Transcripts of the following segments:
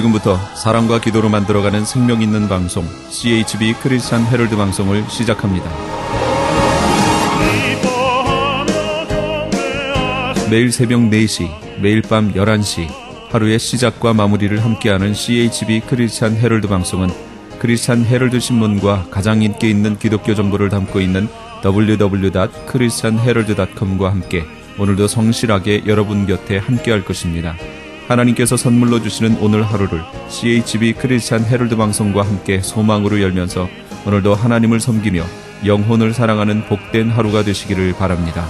지금부터 사랑과 기도로 만들어가는 생명 있는 방송 CHB 크리스찬 헤럴드 방송을 시작합니다. 매일 새벽 4시, 매일 밤 11시 하루의 시작과 마무리를 함께하는 CHB 크리스찬 헤럴드 방송은 크리스찬 헤럴드 신문과 가장 인기 있는 기독교 정보를 담고 있는 www.christianherald.com과 함께 오늘도 성실하게 여러분 곁에 함께할 것입니다. 하나님께서 선물로 주시는 오늘 하루를 CHB 크리스찬 헤럴드 방송과 함께 소망으로 열면서 오늘도 하나님을 섬기며 영혼을 사랑하는 복된 하루가 되시기를 바랍니다.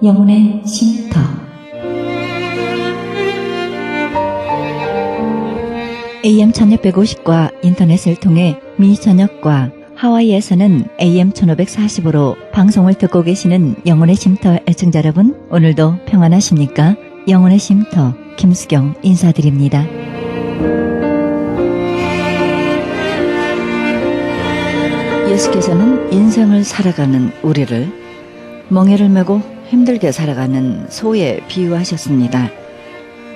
영혼의 쉼터. AM 1650과 인터넷을 통해 미 전역과 하와이에서는 AM 1540으로 방송을 듣고 계시는 영혼의 쉼터 애청자 여러분, 오늘도 평안하십니까? 영혼의 쉼터 김수경 인사드립니다. 예수께서는 인생을 살아가는 우리를 멍에를 메고 힘들게 살아가는 소에 비유하셨습니다.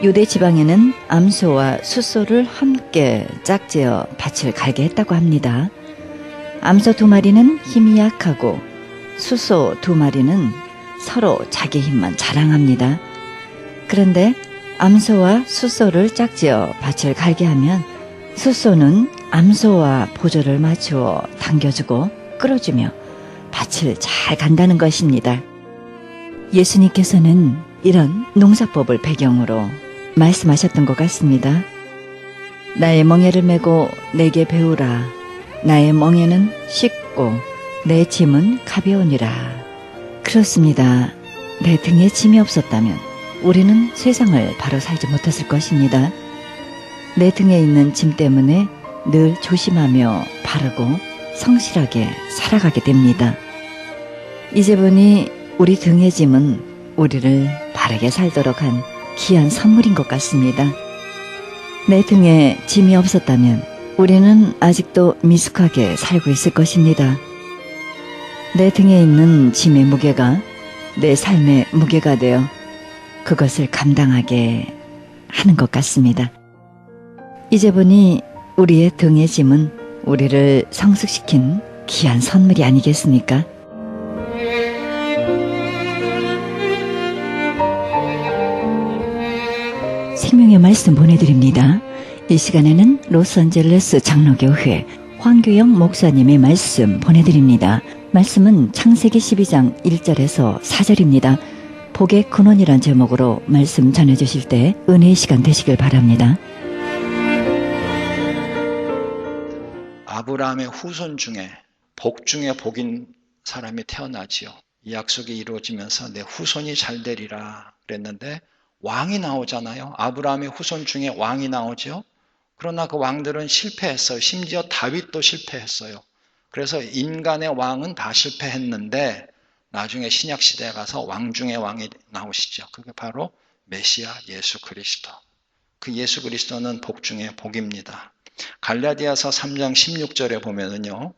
유대 지방에는 암소와 숫소를 함께 짝지어 밭을 갈게 했다고 합니다. 암소 2마리는 힘이 약하고 숫소 2마리는 서로 자기 힘만 자랑합니다. 그런데 암소와 숫소를 짝지어 밭을 갈게 하면 숫소는 암소와 보조를 맞추어 당겨주고 끌어주며 밭을 잘 간다는 것입니다. 예수님께서는 이런 농사법을 배경으로 말씀하셨던 것 같습니다. 나의 멍에를 메고 내게 배우라. 나의 멍에는 쉽고 내 짐은 가벼우니라. 그렇습니다. 내 등에 짐이 없었다면 우리는 세상을 바로 살지 못했을 것입니다. 내 등에 있는 짐 때문에 늘 조심하며 바르고 성실하게 살아가게 됩니다. 이제 보니 우리 등의 짐은 우리를 바르게 살도록 한 귀한 선물인 것 같습니다. 내 등에 짐이 없었다면 우리는 아직도 미숙하게 살고 있을 것입니다. 내 등에 있는 짐의 무게가 내 삶의 무게가 되어 그것을 감당하게 하는 것 같습니다. 이제 보니 우리의 등의 짐은 우리를 성숙시킨 귀한 선물이 아니겠습니까? 생명의 말씀 보내드립니다. 이 시간에는 로스앤젤레스 장로교회 황교영 목사님의 말씀 보내드립니다. 말씀은 창세기 12장 1절에서 4절입니다. 복의 근원이란 제목으로 말씀 전해주실 때 은혜의 시간 되시길 바랍니다. 아브라함의 후손 중에 복 중에 복인 사람이 태어나지요. 이 약속이 이루어지면서 내 후손이 잘 되리라 그랬는데 왕이 나오잖아요. 아브라함의 후손 중에 왕이 나오죠. 그러나 그 왕들은 실패했어요. 심지어 다윗도 실패했어요. 그래서 인간의 왕은 다 실패했는데 나중에 신약시대에 가서 왕 중에 왕이 나오시죠. 그게 바로 메시아 예수 그리스도. 그 예수 그리스도는 복 중에 복입니다. 갈라디아서 3장 16절에 보면은요,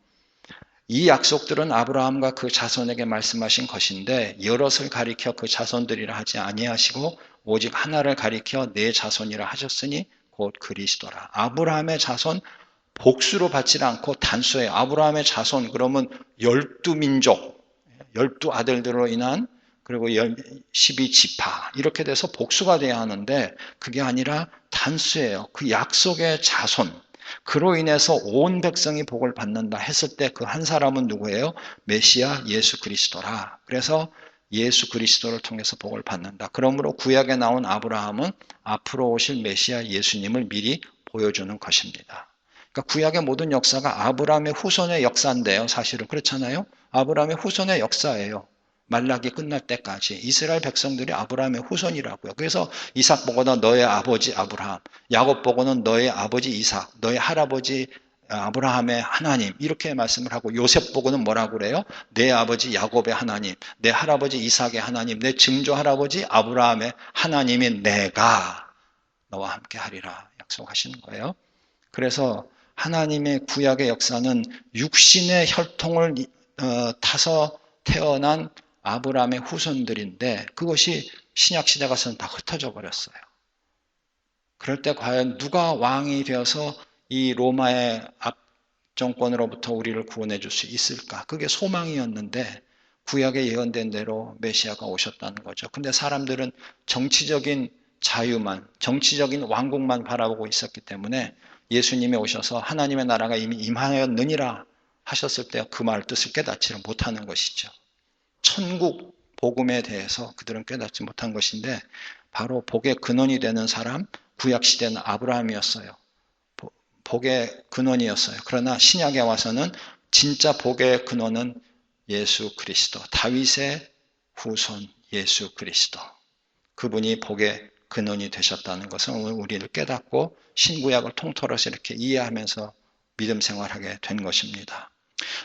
이 약속들은 아브라함과 그 자손에게 말씀하신 것인데 여럿을 가리켜 그 자손들이라 하지 아니하시고 오직 하나를 가리켜 내 자손이라 하셨으니 곧 그리스도라. 아브라함의 자손 복수로 받지 않고 단수예요. 아브라함의 자손 그러면 12민족, 12아들들로 인한 그리고 12지파 이렇게 돼서 복수가 돼야 하는데 그게 아니라 단수예요. 그 약속의 자손. 그로 인해서 온 백성이 복을 받는다 했을 때 그 한 사람은 누구예요? 메시아 예수 그리스도라. 그래서 예수 그리스도를 통해서 복을 받는다. 그러므로 구약에 나온 아브라함은 앞으로 오실 메시아 예수님을 미리 보여주는 것입니다. 그러니까 구약의 모든 역사가 아브라함의 후손의 역사인데요. 사실은 그렇잖아요. 아브라함의 후손의 역사예요. 말라기 끝날 때까지 이스라엘 백성들이 아브라함의 후손이라고요. 그래서 이삭 보고는 너의 아버지 아브라함, 야곱 보고는 너의 아버지 이삭, 너의 할아버지 아브라함의 하나님 이렇게 말씀을 하고 요셉 보고는 뭐라고 그래요? 내 아버지 야곱의 하나님, 내 할아버지 이삭의 하나님, 내 증조 할아버지 아브라함의 하나님인 내가 너와 함께 하리라 약속하시는 거예요. 그래서 하나님의 구약의 역사는 육신의 혈통을 타서 태어난 아브라함의 후손들인데 그것이 신약시대 가서는 다 흩어져 버렸어요. 그럴 때 과연 누가 왕이 되어서 이 로마의 압정권으로부터 우리를 구원해 줄 수 있을까? 그게 소망이었는데 구약에 예언된 대로 메시아가 오셨다는 거죠. 근데 사람들은 정치적인 자유만, 정치적인 왕국만 바라보고 있었기 때문에 예수님이 오셔서 하나님의 나라가 이미 임하였느니라 하셨을 때 그 말 뜻을 깨닫지를 못하는 것이죠. 천국 복음에 대해서 그들은 깨닫지 못한 것인데 바로 복의 근원이 되는 사람, 구약시대는 아브라함이었어요. 복의 근원이었어요. 그러나 신약에 와서는 진짜 복의 근원은 예수 그리스도, 다윗의 후손 예수 그리스도. 그분이 복의 근원이 되셨다는 것은 우리를 깨닫고 신구약을 통틀어서 이렇게 이해하면서 믿음 생활하게 된 것입니다.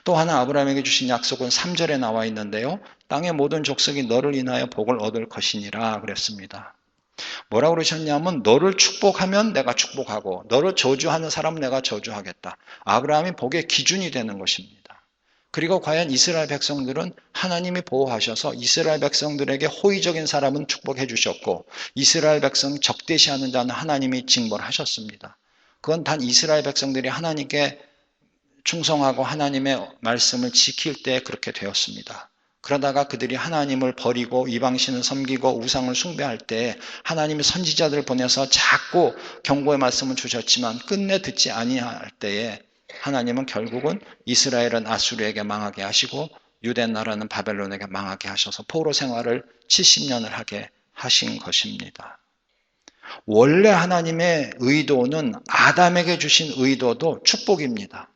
또 하나 아브라함에게 주신 약속은 3절에 나와 있는데요. 땅의 모든 족속이 너를 인하여 복을 얻을 것이니라 그랬습니다. 뭐라고 그러셨냐면 너를 축복하면 내가 축복하고 너를 저주하는 사람은 내가 저주하겠다. 아브라함이 복의 기준이 되는 것입니다. 그리고 과연 이스라엘 백성들은 하나님이 보호하셔서 이스라엘 백성들에게 호의적인 사람은 축복해 주셨고 이스라엘 백성 적대시하는 자는 하나님이 징벌하셨습니다. 그건 단 이스라엘 백성들이 하나님께 충성하고 하나님의 말씀을 지킬 때 그렇게 되었습니다. 그러다가 그들이 하나님을 버리고 이방신을 섬기고 우상을 숭배할 때 하나님이 선지자들을 보내서 자꾸 경고의 말씀을 주셨지만 끝내 듣지 아니할 때에 하나님은 결국은 이스라엘은 아수르에게 망하게 하시고 유대 나라는 바벨론에게 망하게 하셔서 포로 생활을 70년을 하게 하신 것입니다. 원래 하나님의 의도는 아담에게 주신 의도도 축복입니다.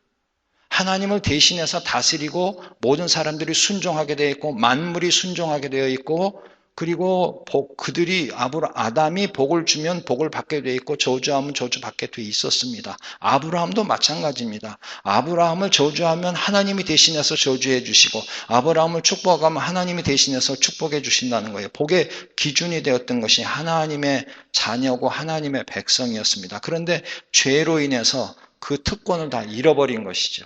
하나님을 대신해서 다스리고 모든 사람들이 순종하게 되어 있고 만물이 순종하게 되어 있고 그리고 그들이 아담이 복을 주면 복을 받게 되어 있고 저주하면 저주받게 되어 있었습니다. 아브라함도 마찬가지입니다. 아브라함을 저주하면 하나님이 대신해서 저주해 주시고 아브라함을 축복하면 하나님이 대신해서 축복해 주신다는 거예요. 복의 기준이 되었던 것이 하나님의 자녀고 하나님의 백성이었습니다. 그런데 죄로 인해서 그 특권을 다 잃어버린 것이죠.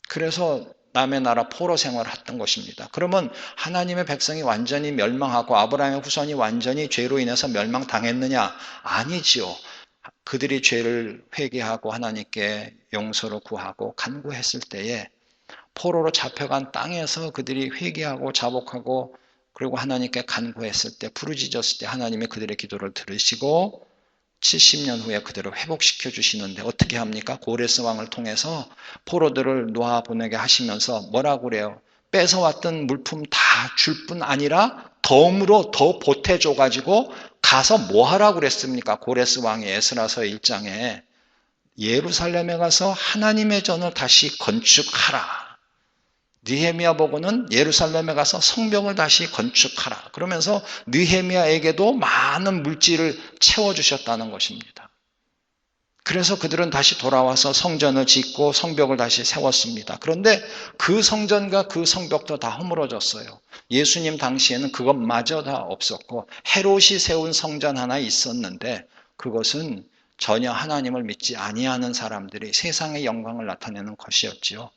그래서 남의 나라 포로 생활을 했던 것입니다. 그러면 하나님의 백성이 완전히 멸망하고 아브라함의 후손이 완전히 죄로 인해서 멸망당했느냐? 아니지요. 그들이 죄를 회개하고 하나님께 용서를 구하고 간구했을 때에 포로로 잡혀간 땅에서 그들이 회개하고 자복하고 그리고 하나님께 간구했을 때 부르짖었을 때 하나님이 그들의 기도를 들으시고 70년 후에 그대로 회복시켜 주시는데 어떻게 합니까? 고레스 왕을 통해서 포로들을 놓아보내게 하시면서 뭐라고 그래요? 뺏어왔던 물품 다 줄 뿐 아니라 덤으로 더 보태줘가지고 가서 뭐 하라고 그랬습니까? 고레스 왕이 에스라서 1장에 예루살렘에 가서 하나님의 전을 다시 건축하라. 느헤미야 보고는 예루살렘에 가서 성벽을 다시 건축하라. 그러면서 느헤미야에게도 많은 물질을 채워주셨다는 것입니다. 그래서 그들은 다시 돌아와서 성전을 짓고 성벽을 다시 세웠습니다. 그런데 그 성전과 그 성벽도 다 허물어졌어요. 예수님 당시에는 그것마저 다 없었고 헤롯이 세운 성전 하나 있었는데 그것은 전혀 하나님을 믿지 아니하는 사람들이 세상의 영광을 나타내는 것이었지요.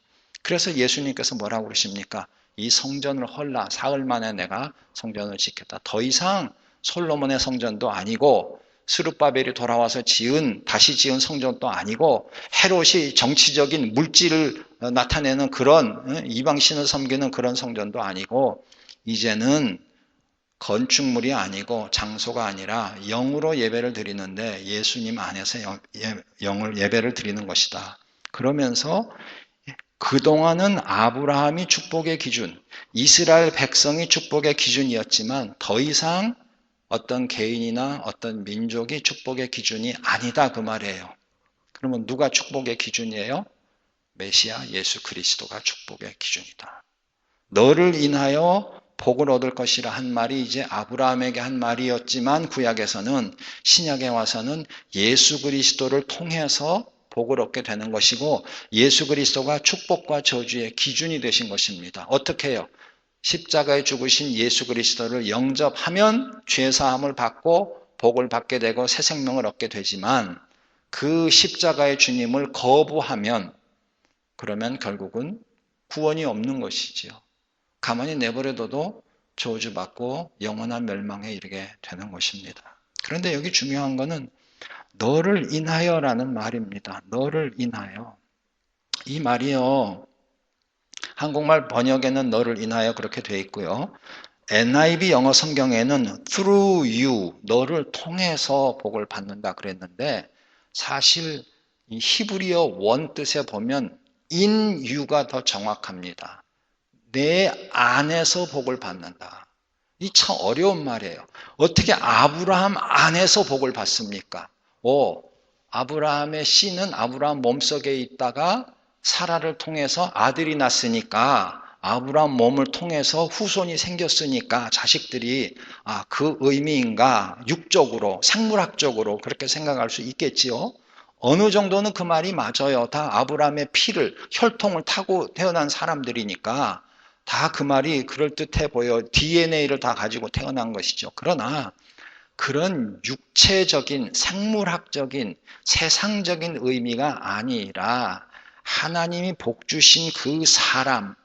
그래서 예수님께서 뭐라고 그러십니까? 이 성전을 헐라 사흘 만에 내가 성전을 짓겠다. 더 이상 솔로몬의 성전도 아니고 스룹바벨이 돌아와서 다시 지은 성전도 아니고 헤롯이 정치적인 물질을 나타내는 그런 이방신을 섬기는 그런 성전도 아니고 이제는 건축물이 아니고 장소가 아니라 영으로 예배를 드리는데 예수님 안에서 영을 예배를 드리는 것이다. 그러면서 그동안은 아브라함이 축복의 기준, 이스라엘 백성이 축복의 기준이었지만 더 이상 어떤 개인이나 어떤 민족이 축복의 기준이 아니다 그 말이에요. 그러면 누가 축복의 기준이에요? 메시아 예수 그리스도가 축복의 기준이다. 너를 인하여 복을 얻을 것이라 한 말이 이제 아브라함에게 한 말이었지만 구약에서는 신약에 와서는 예수 그리스도를 통해서 복을 얻게 되는 것이고 예수 그리스도가 축복과 저주의 기준이 되신 것입니다. 어떻게 해요? 십자가에 죽으신 예수 그리스도를 영접하면 죄사함을 받고 복을 받게 되고 새 생명을 얻게 되지만 그 십자가의 주님을 거부하면 그러면 결국은 구원이 없는 것이지요. 가만히 내버려둬도 저주받고 영원한 멸망에 이르게 되는 것입니다. 그런데 여기 중요한 것은 너를 인하여라는 말입니다. 너를 인하여. 이 말이요, 한국말 번역에는 너를 인하여 그렇게 되어 있고요. NIV 영어 성경에는 through you, 너를 통해서 복을 받는다 그랬는데 사실 이 히브리어 원 뜻에 보면 in you가 더 정확합니다. 내 안에서 복을 받는다. 이 참 어려운 말이에요. 어떻게 아브라함 안에서 복을 받습니까? 아브라함의 씨는 아브라함 몸속에 있다가 사라를 통해서 아들이 났으니까 아브라함 몸을 통해서 후손이 생겼으니까 자식들이 그 의미인가 육적으로 생물학적으로 그렇게 생각할 수 있겠지요. 어느 정도는 그 말이 맞아요. 다 아브라함의 피를 혈통을 타고 태어난 사람들이니까 다 그 말이 그럴듯해 보여. DNA를 다 가지고 태어난 것이죠. 그러나 그런 육체적인 생물학적인 세상적인 의미가 아니라 하나님이 복 주신 그 사람,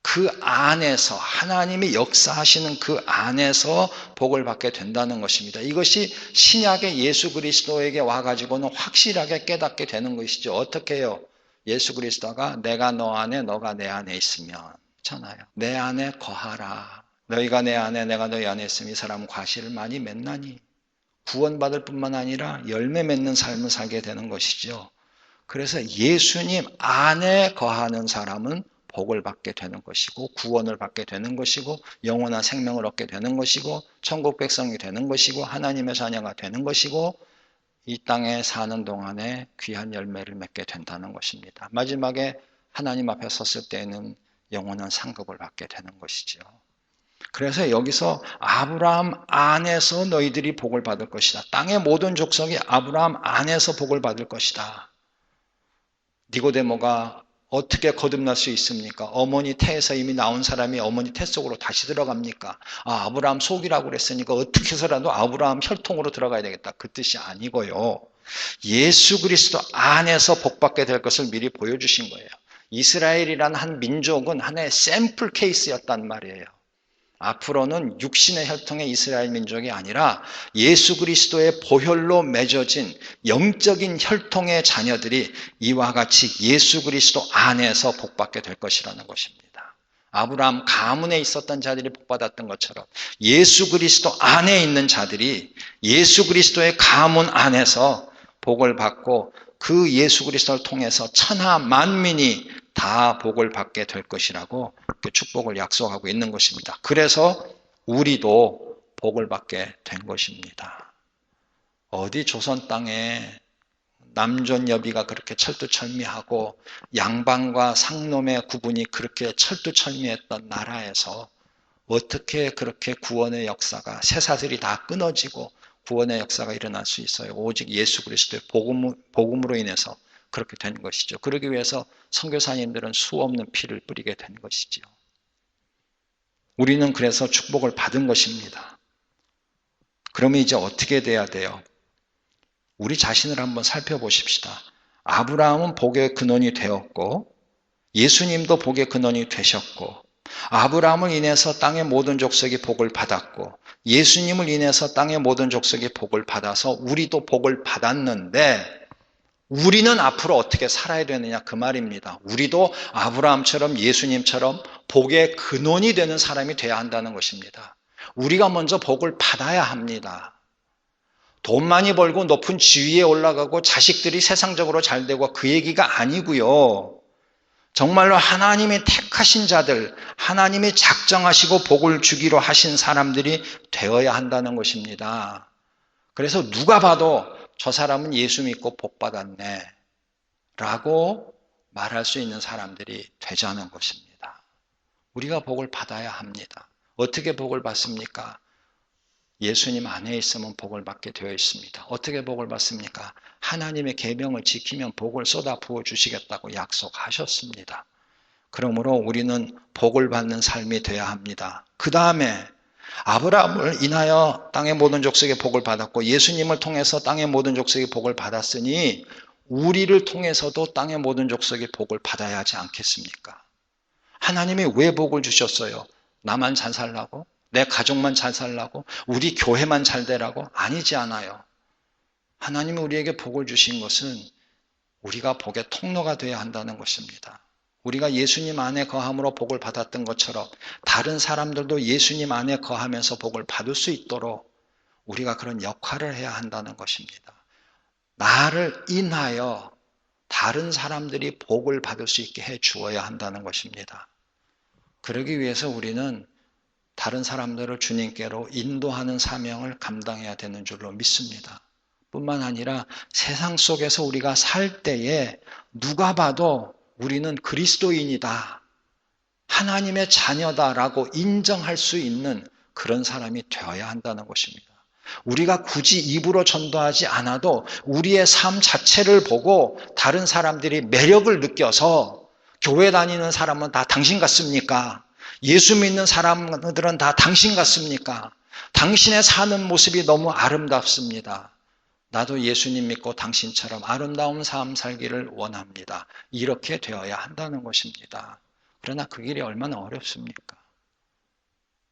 그 안에서 하나님이 역사하시는 그 안에서 복을 받게 된다는 것입니다. 이것이 신약의 예수 그리스도에게 와가지고는 확실하게 깨닫게 되는 것이죠. 어떻게 해요? 예수 그리스도가 내가 너 안에 너가 내 안에 있으면 있잖아요. 내 안에 거하라. 너희가 내 안에 내가 너희 안에 있으면 이 사람은 과실을 많이 맺나니 구원받을 뿐만 아니라 열매 맺는 삶을 살게 되는 것이죠. 그래서 예수님 안에 거하는 사람은 복을 받게 되는 것이고 구원을 받게 되는 것이고 영원한 생명을 얻게 되는 것이고 천국 백성이 되는 것이고 하나님의 자녀가 되는 것이고 이 땅에 사는 동안에 귀한 열매를 맺게 된다는 것입니다. 마지막에 하나님 앞에 섰을 때에는 영원한 상급을 받게 되는 것이죠. 그래서 여기서 아브라함 안에서 너희들이 복을 받을 것이다. 땅의 모든 족속이 아브라함 안에서 복을 받을 것이다. 니고데모가 어떻게 거듭날 수 있습니까? 어머니 태에서 이미 나온 사람이 어머니 태 속으로 다시 들어갑니까? 아브라함 속이라고 그랬으니까 어떻게 해서라도 아브라함 혈통으로 들어가야 되겠다. 그 뜻이 아니고요. 예수 그리스도 안에서 복받게 될 것을 미리 보여주신 거예요. 이스라엘이란 한 민족은 하나의 샘플 케이스였단 말이에요. 앞으로는 육신의 혈통의 이스라엘 민족이 아니라 예수 그리스도의 보혈로 맺어진 영적인 혈통의 자녀들이 이와 같이 예수 그리스도 안에서 복받게 될 것이라는 것입니다. 아브라함 가문에 있었던 자들이 복받았던 것처럼 예수 그리스도 안에 있는 자들이 예수 그리스도의 가문 안에서 복을 받고 그 예수 그리스도를 통해서 천하 만민이 다 복을 받게 될 것이라고 축복을 약속하고 있는 것입니다. 그래서 우리도 복을 받게 된 것입니다. 어디 조선 땅에 남존 여비가 그렇게 철두철미하고 양반과 상놈의 구분이 그렇게 철두철미했던 나라에서 어떻게 그렇게 구원의 역사가 새사슬이 다 끊어지고 구원의 역사가 일어날 수 있어요? 오직 예수 그리스도의 복음으로 인해서 그렇게 된 것이죠. 그러기 위해서 선교사님들은 수없는 피를 뿌리게 된 것이죠. 우리는 그래서 축복을 받은 것입니다. 그러면 이제 어떻게 돼야 돼요? 우리 자신을 한번 살펴보십시다. 아브라함은 복의 근원이 되었고 예수님도 복의 근원이 되셨고 아브라함을 인해서 땅의 모든 족속이 복을 받았고 예수님을 인해서 땅의 모든 족속이 복을 받아서 우리도 복을 받았는데 우리는 앞으로 어떻게 살아야 되느냐 그 말입니다. 우리도 아브라함처럼 예수님처럼 복의 근원이 되는 사람이 돼야 한다는 것입니다. 우리가 먼저 복을 받아야 합니다. 돈 많이 벌고 높은 지위에 올라가고 자식들이 세상적으로 잘 되고 그 얘기가 아니고요. 정말로 하나님이 택하신 자들, 하나님이 작정하시고 복을 주기로 하신 사람들이 되어야 한다는 것입니다. 그래서 누가 봐도 저 사람은 예수 믿고 복 받았네 라고 말할 수 있는 사람들이 되자는 것입니다. 우리가 복을 받아야 합니다. 어떻게 복을 받습니까? 예수님 안에 있으면 복을 받게 되어 있습니다. 어떻게 복을 받습니까? 하나님의 계명을 지키면 복을 쏟아 부어 주시겠다고 약속하셨습니다. 그러므로 우리는 복을 받는 삶이 되어야 합니다. 그 다음에 아브라함을 인하여 땅의 모든 족속의 복을 받았고 예수님을 통해서 땅의 모든 족속의 복을 받았으니 우리를 통해서도 땅의 모든 족속의 복을 받아야 하지 않겠습니까? 하나님이 왜 복을 주셨어요? 나만 잘 살라고? 내 가족만 잘 살라고? 우리 교회만 잘 되라고? 아니지 않아요. 하나님이 우리에게 복을 주신 것은 우리가 복의 통로가 되어야 한다는 것입니다. 우리가 예수님 안에 거함으로 복을 받았던 것처럼 다른 사람들도 예수님 안에 거하면서 복을 받을 수 있도록 우리가 그런 역할을 해야 한다는 것입니다. 나를 인하여 다른 사람들이 복을 받을 수 있게 해 주어야 한다는 것입니다. 그러기 위해서 우리는 다른 사람들을 주님께로 인도하는 사명을 감당해야 되는 줄로 믿습니다. 뿐만 아니라 세상 속에서 우리가 살 때에 누가 봐도 우리는 그리스도인이다, 하나님의 자녀다라고 인정할 수 있는 그런 사람이 되어야 한다는 것입니다. 우리가 굳이 입으로 전도하지 않아도 우리의 삶 자체를 보고 다른 사람들이 매력을 느껴서 교회 다니는 사람은 다 당신 같습니까? 예수 믿는 사람들은 다 당신 같습니까? 당신의 사는 모습이 너무 아름답습니다. 나도 예수님 믿고 당신처럼 아름다운 삶 살기를 원합니다. 이렇게 되어야 한다는 것입니다. 그러나 그 길이 얼마나 어렵습니까?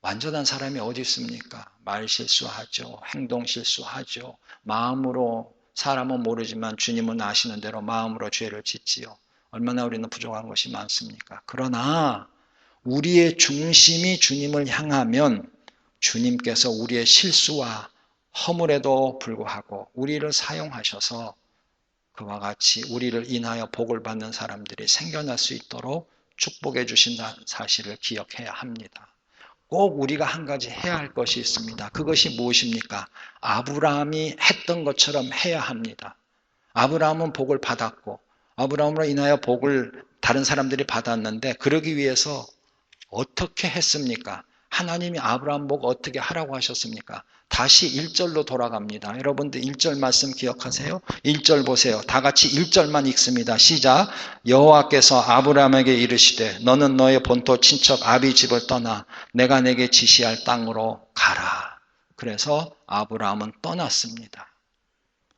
완전한 사람이 어디 있습니까? 말 실수하죠. 행동 실수하죠. 마음으로, 사람은 모르지만 주님은 아시는 대로 마음으로 죄를 짓지요. 얼마나 우리는 부족한 것이 많습니까? 그러나 우리의 중심이 주님을 향하면 주님께서 우리의 실수와 허물에도 불구하고 우리를 사용하셔서 그와 같이 우리를 인하여 복을 받는 사람들이 생겨날 수 있도록 축복해 주신다는 사실을 기억해야 합니다. 꼭 우리가 한 가지 해야 할 것이 있습니다. 그것이 무엇입니까? 아브라함이 했던 것처럼 해야 합니다. 아브라함은 복을 받았고 아브라함으로 인하여 복을 다른 사람들이 받았는데 그러기 위해서 어떻게 했습니까? 하나님이 아브라함 보고 어떻게 하라고 하셨습니까? 다시 1절로 돌아갑니다. 여러분들 1절 말씀 기억하세요? 1절 보세요. 다 같이 1절만 읽습니다. 시작. 여호와께서 아브라함에게 이르시되 너는 너의 본토 친척 아비 집을 떠나 내가 내게 지시할 땅으로 가라. 그래서 아브라함은 떠났습니다.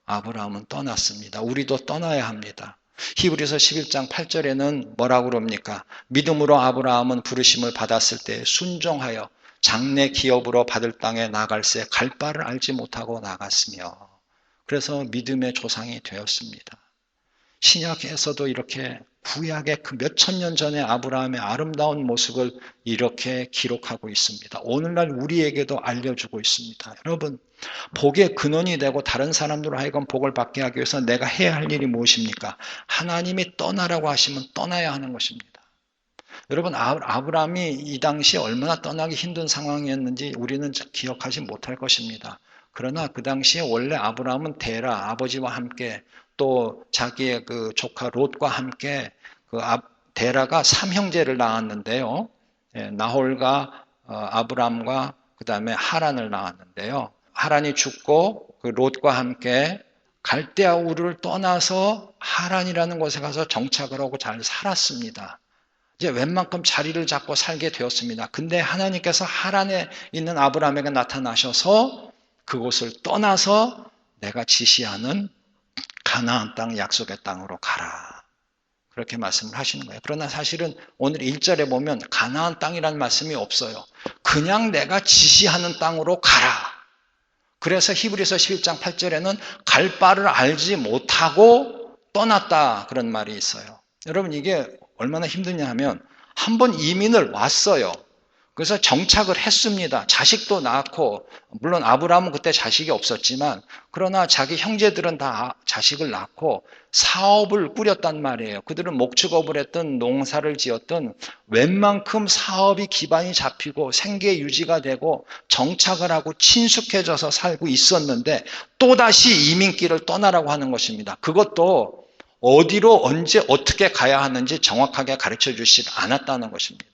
아브라함은 떠났습니다. 우리도 떠나야 합니다. 히브리서 11장 8절에는 뭐라고 그럽니까? 믿음으로 아브라함은 부르심을 받았을 때 순종하여 장래 기업으로 받을 땅에 나갈새 갈 바를 알지 못하고 나갔으며 그래서 믿음의 조상이 되었습니다. 신약에서도 이렇게 구약의 그 몇천 년 전에 아브라함의 아름다운 모습을 이렇게 기록하고 있습니다. 오늘날 우리에게도 알려주고 있습니다. 여러분, 복의 근원이 되고 다른 사람들로 하여금 복을 받게 하기 위해서 내가 해야 할 일이 무엇입니까? 하나님이 떠나라고 하시면 떠나야 하는 것입니다. 여러분, 아브라함이 이 당시에 얼마나 떠나기 힘든 상황이었는지 우리는 기억하지 못할 것입니다. 그러나 그 당시에 원래 아브라함은 데라 아버지와 함께 또 자기의 그 조카 롯과 함께 데라가 삼형제를 낳았는데요. 나홀과 아브람과 그 다음에 하란을 낳았는데요. 하란이 죽고 그 롯과 함께 갈대아 우르를 떠나서 하란이라는 곳에 가서 정착을 하고 잘 살았습니다. 이제 웬만큼 자리를 잡고 살게 되었습니다. 근데 하나님께서 하란에 있는 아브라함에게 나타나셔서 그곳을 떠나서 내가 지시하는 가나안 땅 약속의 땅으로 가라. 그렇게 말씀을 하시는 거예요. 그러나 사실은 오늘 1절에 보면 가나안 땅이라는 말씀이 없어요. 그냥 내가 지시하는 땅으로 가라. 그래서 히브리서 11장 8절에는 갈 바를 알지 못하고 떠났다 그런 말이 있어요. 여러분 이게 얼마나 힘드냐 하면 한 번 이민을 왔어요. 그래서 정착을 했습니다. 자식도 낳고 물론 아브라함은 그때 자식이 없었지만 그러나 자기 형제들은 다 자식을 낳고 사업을 꾸렸단 말이에요. 그들은 목축업을 했던 농사를 지었던 웬만큼 사업이 기반이 잡히고 생계 유지가 되고 정착을 하고 친숙해져서 살고 있었는데 또다시 이민길을 떠나라고 하는 것입니다. 그것도 어디로 언제 어떻게 가야 하는지 정확하게 가르쳐 주시지 않았다는 것입니다.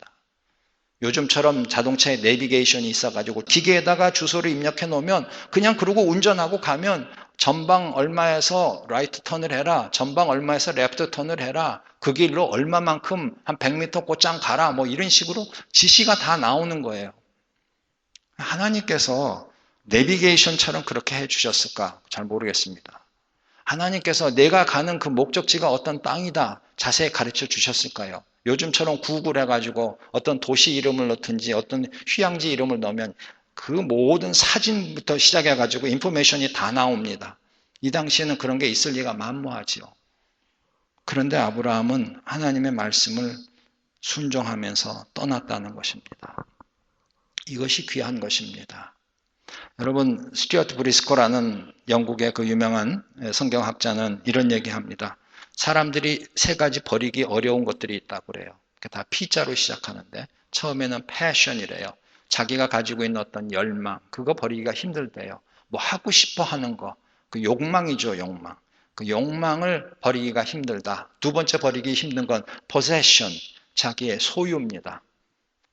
요즘처럼 자동차에 내비게이션이 있어가지고 기계에다가 주소를 입력해 놓으면 그냥 그러고 운전하고 가면 전방 얼마에서 라이트 턴을 해라, 전방 얼마에서 레프트 턴을 해라, 그 길로 얼마만큼 한 100m 곧장 가라, 뭐 이런 식으로 지시가 다 나오는 거예요. 하나님께서 내비게이션처럼 그렇게 해주셨을까? 잘 모르겠습니다. 하나님께서 내가 가는 그 목적지가 어떤 땅이다 자세히 가르쳐 주셨을까요? 요즘처럼 구글 해가지고 어떤 도시 이름을 넣든지 어떤 휴양지 이름을 넣으면 그 모든 사진부터 시작해가지고 인포메이션이 다 나옵니다. 이 당시에는 그런 게 있을 리가 만무하지요. 그런데 아브라함은 하나님의 말씀을 순종하면서 떠났다는 것입니다. 이것이 귀한 것입니다. 여러분, 스튜어트 브리스코라는 영국의 그 유명한 성경학자는 이런 얘기합니다. 사람들이 세 가지 버리기 어려운 것들이 있다고 그래요. 다 P자로 시작하는데 처음에는 passion이래요. 자기가 가지고 있는 어떤 열망, 그거 버리기가 힘들대요. 뭐 하고 싶어 하는 거, 그 욕망이죠, 욕망. 그 욕망을 버리기가 힘들다. 두 번째 버리기 힘든 건 possession, 자기의 소유입니다.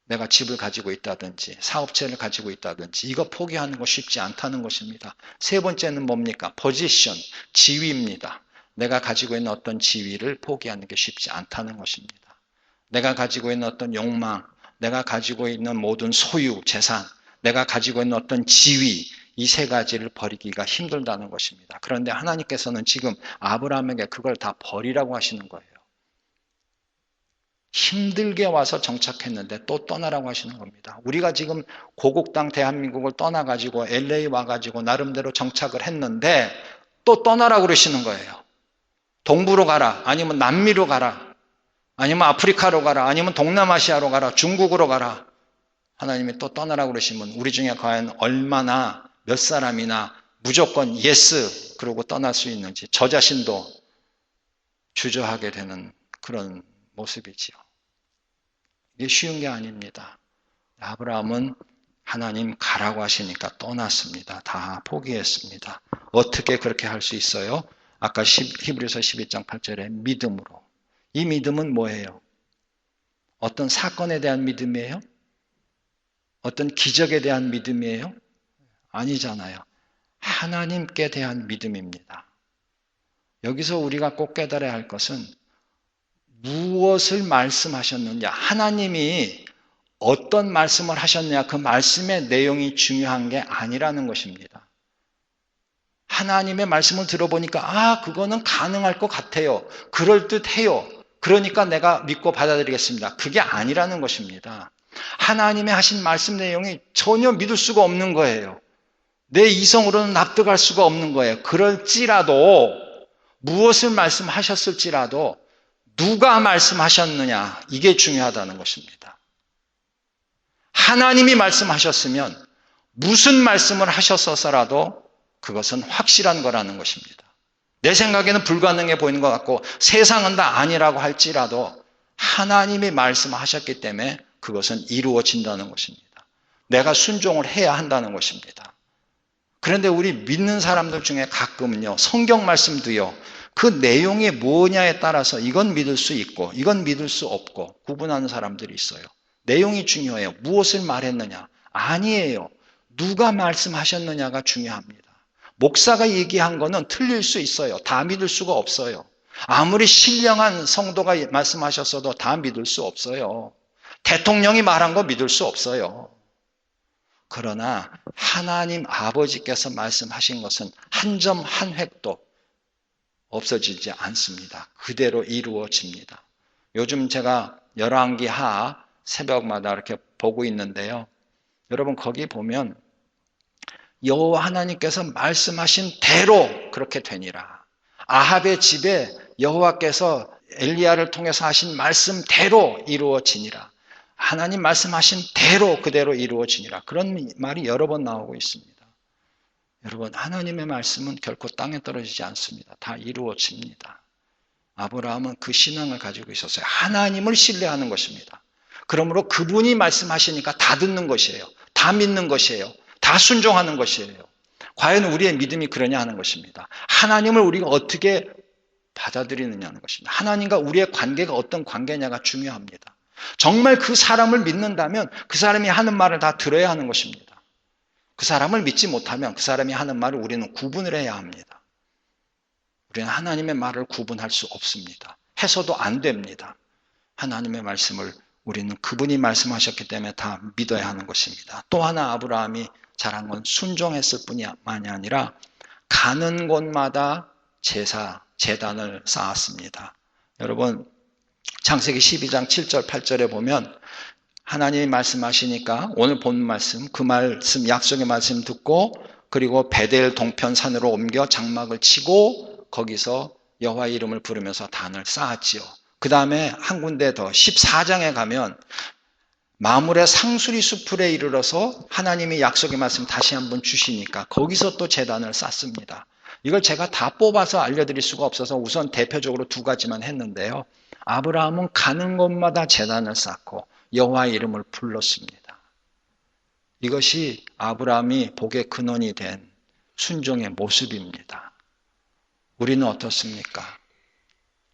내가 집을 가지고 있다든지 사업체를 가지고 있다든지 이거 포기하는 거 쉽지 않다는 것입니다. 세 번째는 뭡니까? position, 지위입니다. 내가 가지고 있는 어떤 지위를 포기하는 게 쉽지 않다는 것입니다. 내가 가지고 있는 어떤 욕망, 내가 가지고 있는 모든 소유, 재산, 내가 가지고 있는 어떤 지위, 이 세 가지를 버리기가 힘들다는 것입니다. 그런데 하나님께서는 지금 아브라함에게 그걸 다 버리라고 하시는 거예요. 힘들게 와서 정착했는데 또 떠나라고 하시는 겁니다. 우리가 지금 고국 땅 대한민국을 떠나가지고 LA 와가지고 나름대로 정착을 했는데 또 떠나라고 그러시는 거예요. 동부로 가라, 아니면 남미로 가라, 아니면 아프리카로 가라, 아니면 동남아시아로 가라, 중국으로 가라. 하나님이 또 떠나라고 그러시면 우리 중에 과연 얼마나 몇 사람이나 무조건 예스 그러고 떠날 수 있는지 저 자신도 주저하게 되는 그런 모습이지요. 이게 쉬운 게 아닙니다. 아브라함은 하나님 가라고 하시니까 떠났습니다. 다 포기했습니다. 어떻게 그렇게 할 수 있어요? 아까 히브리서 12장 8절에 믿음으로. 이 믿음은 뭐예요? 어떤 사건에 대한 믿음이에요? 어떤 기적에 대한 믿음이에요? 아니잖아요. 하나님께 대한 믿음입니다. 여기서 우리가 꼭 깨달아야 할 것은 무엇을 말씀하셨느냐, 하나님이 어떤 말씀을 하셨느냐, 그 말씀의 내용이 중요한 게 아니라는 것입니다. 하나님의 말씀을 들어보니까 그거는 가능할 것 같아요. 그럴듯해요. 그러니까 내가 믿고 받아들이겠습니다. 그게 아니라는 것입니다. 하나님의 하신 말씀 내용이 전혀 믿을 수가 없는 거예요. 내 이성으로는 납득할 수가 없는 거예요. 그럴지라도 무엇을 말씀하셨을지라도 누가 말씀하셨느냐, 이게 중요하다는 것입니다. 하나님이 말씀하셨으면 무슨 말씀을 하셨어서라도 그것은 확실한 거라는 것입니다. 내 생각에는 불가능해 보이는 것 같고 세상은 다 아니라고 할지라도 하나님이 말씀하셨기 때문에 그것은 이루어진다는 것입니다. 내가 순종을 해야 한다는 것입니다. 그런데 우리 믿는 사람들 중에 가끔은요, 성경 말씀도요, 그 내용이 뭐냐에 따라서 이건 믿을 수 있고 이건 믿을 수 없고 구분하는 사람들이 있어요. 내용이 중요해요. 무엇을 말했느냐? 아니에요. 누가 말씀하셨느냐가 중요합니다. 목사가 얘기한 거는 틀릴 수 있어요. 다 믿을 수가 없어요. 아무리 신령한 성도가 말씀하셨어도 다 믿을 수 없어요. 대통령이 말한 거 믿을 수 없어요. 그러나 하나님 아버지께서 말씀하신 것은 한 점 한 획도 없어지지 않습니다. 그대로 이루어집니다. 요즘 제가 열왕기하 새벽마다 이렇게 보고 있는데요. 여러분 거기 보면 여호와 하나님께서 말씀하신 대로 그렇게 되니라. 아합의 집에 여호와께서 엘리야를 통해서 하신 말씀대로 이루어지니라. 하나님 말씀하신 대로 그대로 이루어지니라. 그런 말이 여러 번 나오고 있습니다. 여러분, 하나님의 말씀은 결코 땅에 떨어지지 않습니다. 다 이루어집니다. 아브라함은 그 신앙을 가지고 있었어요. 하나님을 신뢰하는 것입니다. 그러므로 그분이 말씀하시니까 다 듣는 것이에요. 다 믿는 것이에요. 다 순종하는 것이에요. 과연 우리의 믿음이 그러냐 하는 것입니다. 하나님을 우리가 어떻게 받아들이느냐는 것입니다. 하나님과 우리의 관계가 어떤 관계냐가 중요합니다. 정말 그 사람을 믿는다면 그 사람이 하는 말을 다 들어야 하는 것입니다. 그 사람을 믿지 못하면 그 사람이 하는 말을 우리는 구분을 해야 합니다. 우리는 하나님의 말을 구분할 수 없습니다. 해서도 안 됩니다. 하나님의 말씀을 우리는 그분이 말씀하셨기 때문에 다 믿어야 하는 것입니다. 또 하나 아브라함이 잘한 건 순종했을 뿐만이 아니라 가는 곳마다 제단을 쌓았습니다. 여러분, 창세기 12장 7절 8절에 보면 하나님이 말씀하시니까 오늘 본 말씀, 그 말씀, 약속의 말씀 듣고 그리고 베델 동편산으로 옮겨 장막을 치고 거기서 여호와의 이름을 부르면서 단을 쌓았지요. 그 다음에 한 군데 더 14장에 가면 마물의 상수리 수풀에 이르러서 하나님이 약속의 말씀 다시 한번 주시니까 거기서 또 제단을 쌓습니다. 이걸 제가 다 뽑아서 알려드릴 수가 없어서 우선 대표적으로 두 가지만 했는데요. 아브라함은 가는 곳마다 제단을 쌓고 여호와의 이름을 불렀습니다. 이것이 아브라함이 복의 근원이 된 순종의 모습입니다. 우리는 어떻습니까?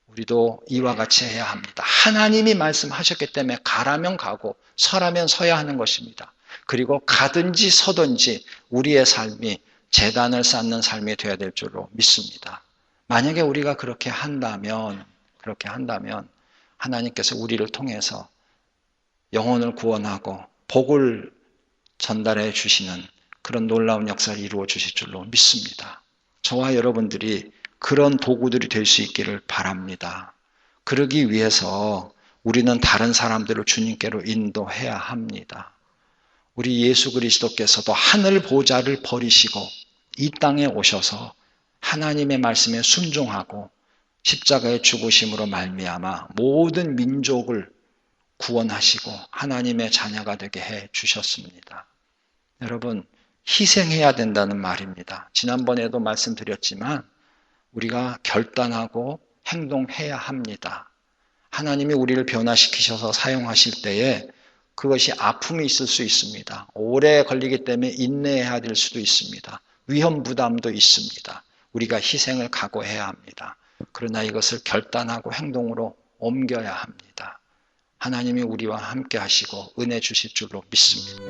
우리도 이와 같이 해야 합니다. 하나님이 말씀하셨기 때문에 가라면 가고 서라면 서야 하는 것입니다. 그리고 가든지 서든지 우리의 삶이 제단을 쌓는 삶이 되어야 될 줄로 믿습니다. 만약에 우리가 그렇게 한다면 하나님께서 우리를 통해서 영혼을 구원하고 복을 전달해 주시는 그런 놀라운 역사를 이루어 주실 줄로 믿습니다. 저와 여러분들이 그런 도구들이 될 수 있기를 바랍니다. 그러기 위해서 우리는 다른 사람들을 주님께로 인도해야 합니다. 우리 예수 그리스도께서도 하늘 보좌를 버리시고 이 땅에 오셔서 하나님의 말씀에 순종하고 십자가의 죽으심으로 말미암아 모든 민족을 구원하시고 하나님의 자녀가 되게 해 주셨습니다. 여러분, 희생해야 된다는 말입니다. 지난번에도 말씀드렸지만 우리가 결단하고 행동해야 합니다. 하나님이 우리를 변화시키셔서 사용하실 때에 그것이 아픔이 있을 수 있습니다. 오래 걸리기 때문에 인내해야 될 수도 있습니다. 위험 부담도 있습니다. 우리가 희생을 각오해야 합니다. 그러나 이것을 결단하고 행동으로 옮겨야 합니다. 하나님이 우리와 함께 하시고 은혜 주실 줄로 믿습니다.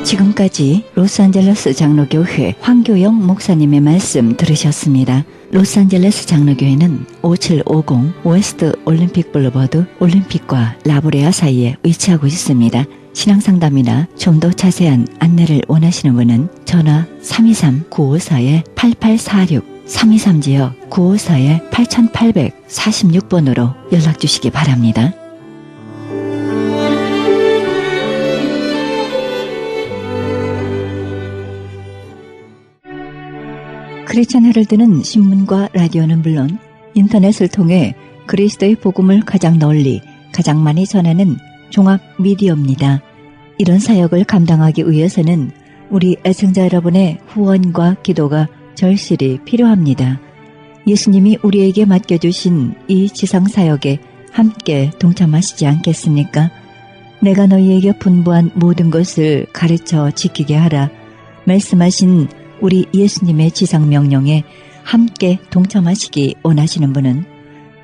지금까지 로스앤젤레스 장로교회 황교영 목사님의 말씀 들으셨습니다. 로스앤젤레스 장로교회는 5750 웨스트 올림픽 블루버드 올림픽과 라브레아 사이에 위치하고 있습니다. 신앙상담이나 좀 더 자세한 안내를 원하시는 분은 전화 323-954-8846 323지역 954-8846번으로 연락주시기 바랍니다. 크리스천 헤럴드는 신문과 라디오는 물론 인터넷을 통해 그리스도의 복음을 가장 널리, 가장 많이 전하는 종합 미디어입니다. 이런 사역을 감당하기 위해서는 우리 애청자 여러분의 후원과 기도가 절실히 필요합니다. 예수님이 우리에게 맡겨주신 이 지상사역에 함께 동참하시지 않겠습니까? 내가 너희에게 분부한 모든 것을 가르쳐 지키게 하라 말씀하신 우리 예수님의 지상명령에 함께 동참하시기 원하시는 분은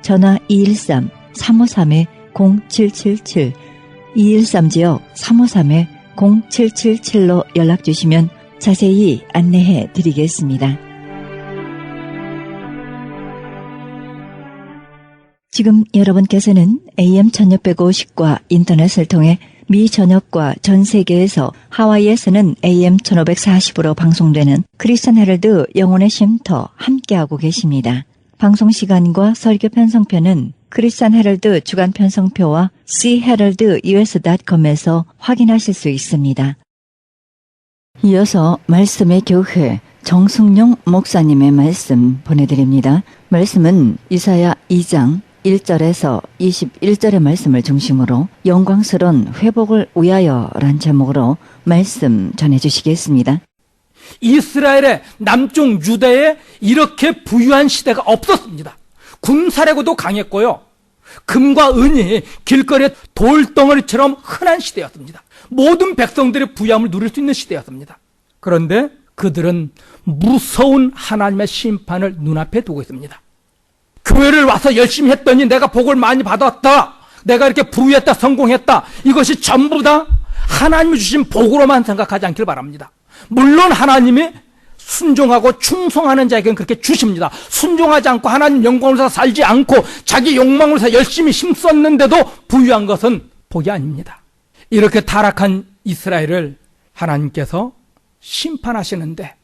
전화 213-353-0777 213지역 353-0777로 연락주시면 자세히 안내해 드리겠습니다. 지금 여러분께서는 AM 1650과 인터넷을 통해 미 전역과 전 세계에서 하와이에서는 AM 1540으로 방송되는 크리스천 헤럴드 영혼의 쉼터 함께하고 계십니다. 방송 시간과 설교 편성표는 크리스천 헤럴드 주간 편성표와 cheheraldus.com에서 확인하실 수 있습니다. 이어서 말씀의 교회 정승용 목사님의 말씀 보내드립니다. 말씀은 이사야 2장 1절에서 21절의 말씀을 중심으로 영광스러운 회복을 위하여 란 제목으로 말씀 전해주시겠습니다. 이스라엘의 남쪽 유대에 이렇게 부유한 시대가 없었습니다. 군사력도 강했고요. 금과 은이 길거리에 돌덩어리처럼 흔한 시대였습니다. 모든 백성들의 부유함을 누릴 수 있는 시대였습니다. 그런데 그들은 무서운 하나님의 심판을 눈앞에 두고 있습니다. 교회를 와서 열심히 했더니 내가 복을 많이 받았다, 내가 이렇게 부유했다, 성공했다, 이것이 전부 다 하나님이 주신 복으로만 생각하지 않길 바랍니다. 물론 하나님이 순종하고 충성하는 자에게는 그렇게 주십니다. 순종하지 않고 하나님 영광을 위해서 살지 않고 자기 욕망을 위해서 열심히 힘썼는데도 부유한 것은 복이 아닙니다. 이렇게 타락한 이스라엘을 하나님께서 심판하시는데,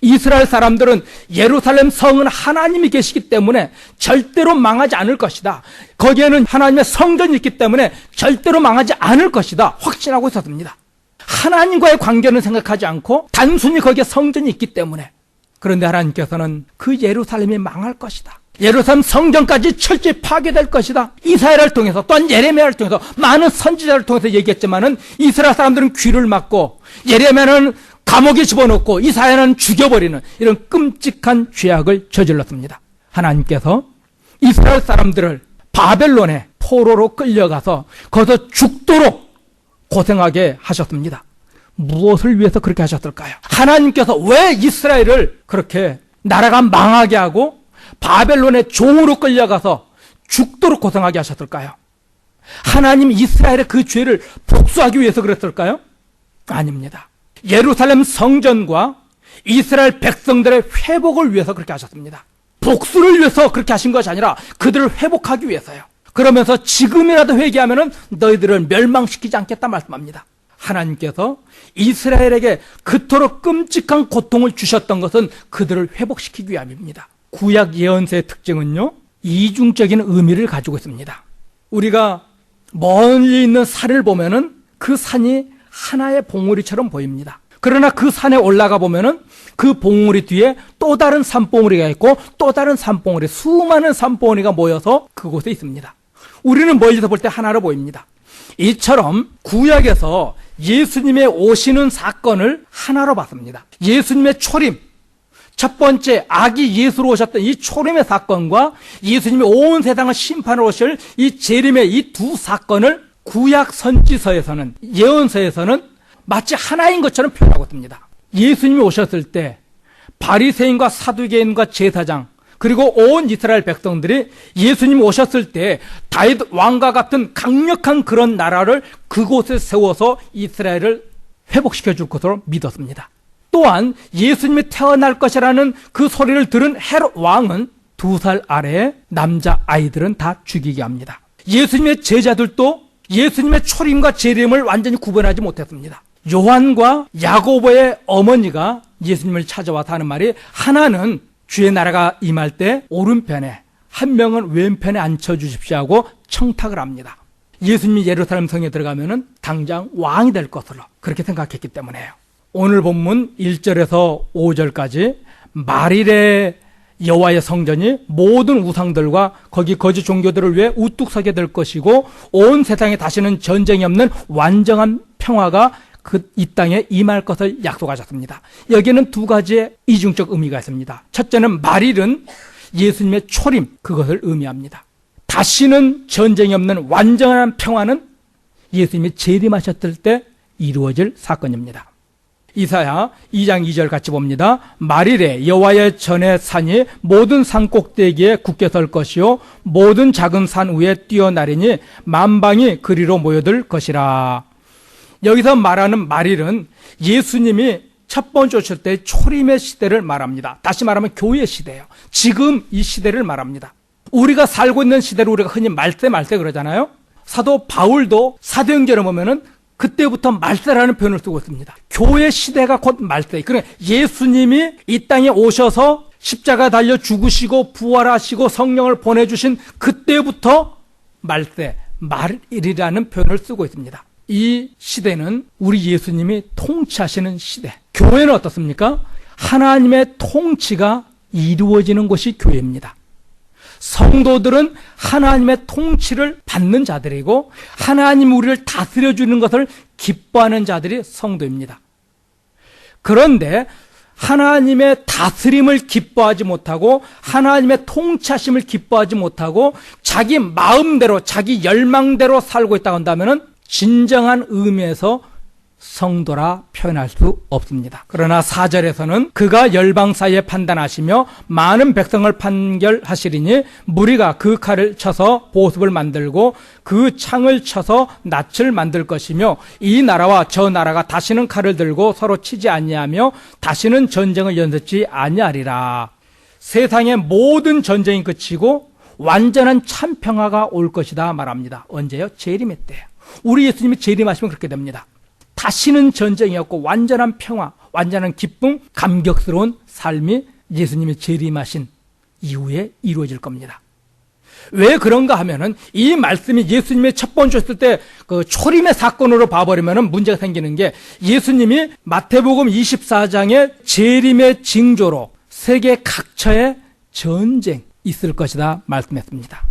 이스라엘 사람들은 예루살렘 성은 하나님이 계시기 때문에 절대로 망하지 않을 것이다. 거기에는 하나님의 성전이 있기 때문에 절대로 망하지 않을 것이다. 확신하고 있었습니다. 하나님과의 관계는 생각하지 않고 단순히 거기에 성전이 있기 때문에. 그런데 하나님께서는 그 예루살렘이 망할 것이다. 예루살렘 성전까지 철저히 파괴될 것이다. 이사야를 통해서 또한 예레미야를 통해서 많은 선지자를 통해서 얘기했지만은 이스라엘 사람들은 귀를 막고 예레미야는 감옥에 집어넣고 이사야는 죽여버리는 이런 끔찍한 죄악을 저질렀습니다. 하나님께서 이스라엘 사람들을 바벨론의 포로로 끌려가서 거기서 죽도록 고생하게 하셨습니다. 무엇을 위해서 그렇게 하셨을까요? 하나님께서 왜 이스라엘을 그렇게 나라가 망하게 하고 바벨론의 종으로 끌려가서 죽도록 고생하게 하셨을까요? 하나님 이스라엘의 그 죄를 복수하기 위해서 그랬을까요? 아닙니다. 예루살렘 성전과 이스라엘 백성들의 회복을 위해서 그렇게 하셨습니다. 복수를 위해서 그렇게 하신 것이 아니라 그들을 회복하기 위해서요. 그러면서 지금이라도 회개하면 너희들을 멸망시키지 않겠다 말씀합니다. 하나님께서 이스라엘에게 그토록 끔찍한 고통을 주셨던 것은 그들을 회복시키기 위함입니다. 구약 예언서의 특징은요, 이중적인 의미를 가지고 있습니다. 우리가 멀리 있는 산을 보면은 그 산이 하나의 봉우리처럼 보입니다. 그러나 그 산에 올라가 보면은 그 봉우리 뒤에 또 다른 산봉우리가 있고 또 다른 산봉우리, 수많은 산봉우리가 모여서 그곳에 있습니다. 우리는 멀리서 볼 때 하나로 보입니다. 이처럼 구약에서 예수님의 오시는 사건을 하나로 봤습니다. 예수님의 초림, 첫 번째 아기 예수로 오셨던 이 초림의 사건과 예수님이 온 세상을 심판하러 오실 이 재림의 이 두 사건을 구약 선지서에서는, 예언서에서는 마치 하나인 것처럼 표현하고 있습니다. 예수님이 오셨을 때 바리새인과 사두개인과 제사장 그리고 온 이스라엘 백성들이 예수님이 오셨을 때 다윗 왕과 같은 강력한 그런 나라를 그곳에 세워서 이스라엘을 회복시켜 줄 것으로 믿었습니다. 또한 예수님이 태어날 것이라는 그 소리를 들은 헤롯 왕은 2살 아래의 남자 아이들은 다 죽이게 합니다. 예수님의 제자들도 예수님의 초림과 재림을 완전히 구분하지 못했습니다. 요한과 야고보의 어머니가 예수님을 찾아와서 하는 말이, 하나는 주의 나라가 임할 때 오른편에, 한 명은 왼편에 앉혀주십시오 하고 청탁을 합니다. 예수님이 예루살렘 성에 들어가면은 당장 왕이 될 것으로 그렇게 생각했기 때문에요. 오늘 본문 1절에서 5절까지 말일의 여호와의 성전이 모든 우상들과 거기 거짓 종교들을 위해 우뚝 서게 될 것이고 온 세상에 다시는 전쟁이 없는 완전한 평화가 이 땅에 임할 것을 약속하셨습니다. 여기에는 두 가지의 이중적 의미가 있습니다. 첫째는 말일은 예수님의 초림, 그것을 의미합니다. 다시는 전쟁이 없는 완전한 평화는 예수님이 재림하셨을 때 이루어질 사건입니다. 이사야 2장 2절 같이 봅니다. 말일에 여호와의 전의 산이 모든 산 꼭대기에 굳게 설 것이요 모든 작은 산 위에 뛰어나리니 만방이 그리로 모여들 것이라. 여기서 말하는 말일은 예수님이 첫 번째 오실 때 초림의 시대를 말합니다. 다시 말하면 교회 시대예요. 지금 이 시대를 말합니다. 우리가 살고 있는 시대를 우리가 흔히 말세 그러잖아요. 사도 바울도 사도행전을 보면은 그때부터 말세라는 표현을 쓰고 있습니다. 교회 시대가 곧 말세. 그러니까 예수님이 이 땅에 오셔서 십자가 달려 죽으시고 부활하시고 성령을 보내주신 그때부터 말세, 말일이라는 표현을 쓰고 있습니다. 이 시대는 우리 예수님이 통치하시는 시대. 교회는 어떻습니까? 하나님의 통치가 이루어지는 곳이 교회입니다. 성도들은 하나님의 통치를 받는 자들이고 하나님 우리를 다스려주는 것을 기뻐하는 자들이 성도입니다. 그런데 하나님의 다스림을 기뻐하지 못하고 하나님의 통치하심을 기뻐하지 못하고 자기 마음대로 자기 열망대로 살고 있다고 한다면 진정한 의미에서 성도라 표현할 수 없습니다. 그러나 4절에서는 그가 열방 사이에 판단하시며 많은 백성을 판결하시리니 무리가 그 칼을 쳐서 보습을 만들고 그 창을 쳐서 낯을 만들 것이며 이 나라와 저 나라가 다시는 칼을 들고 서로 치지 아니하며 다시는 전쟁을 연습지 아니하리라. 세상의 모든 전쟁이 그치고 완전한 참평화가 올 것이다 말합니다. 언제요? 재림의 때. 우리 예수님이 재림하시면 그렇게 됩니다. 다시는 전쟁이 없고 완전한 평화, 완전한 기쁨, 감격스러운 삶이 예수님이 재림하신 이후에 이루어질 겁니다. 왜 그런가 하면은 이 말씀이 예수님의 첫 번째 오셨을 때 그 초림의 사건으로 봐버리면은 문제가 생기는 게 예수님이 마태복음 24장의 재림의 징조로 세계 각처에 전쟁 있을 것이다 말씀했습니다.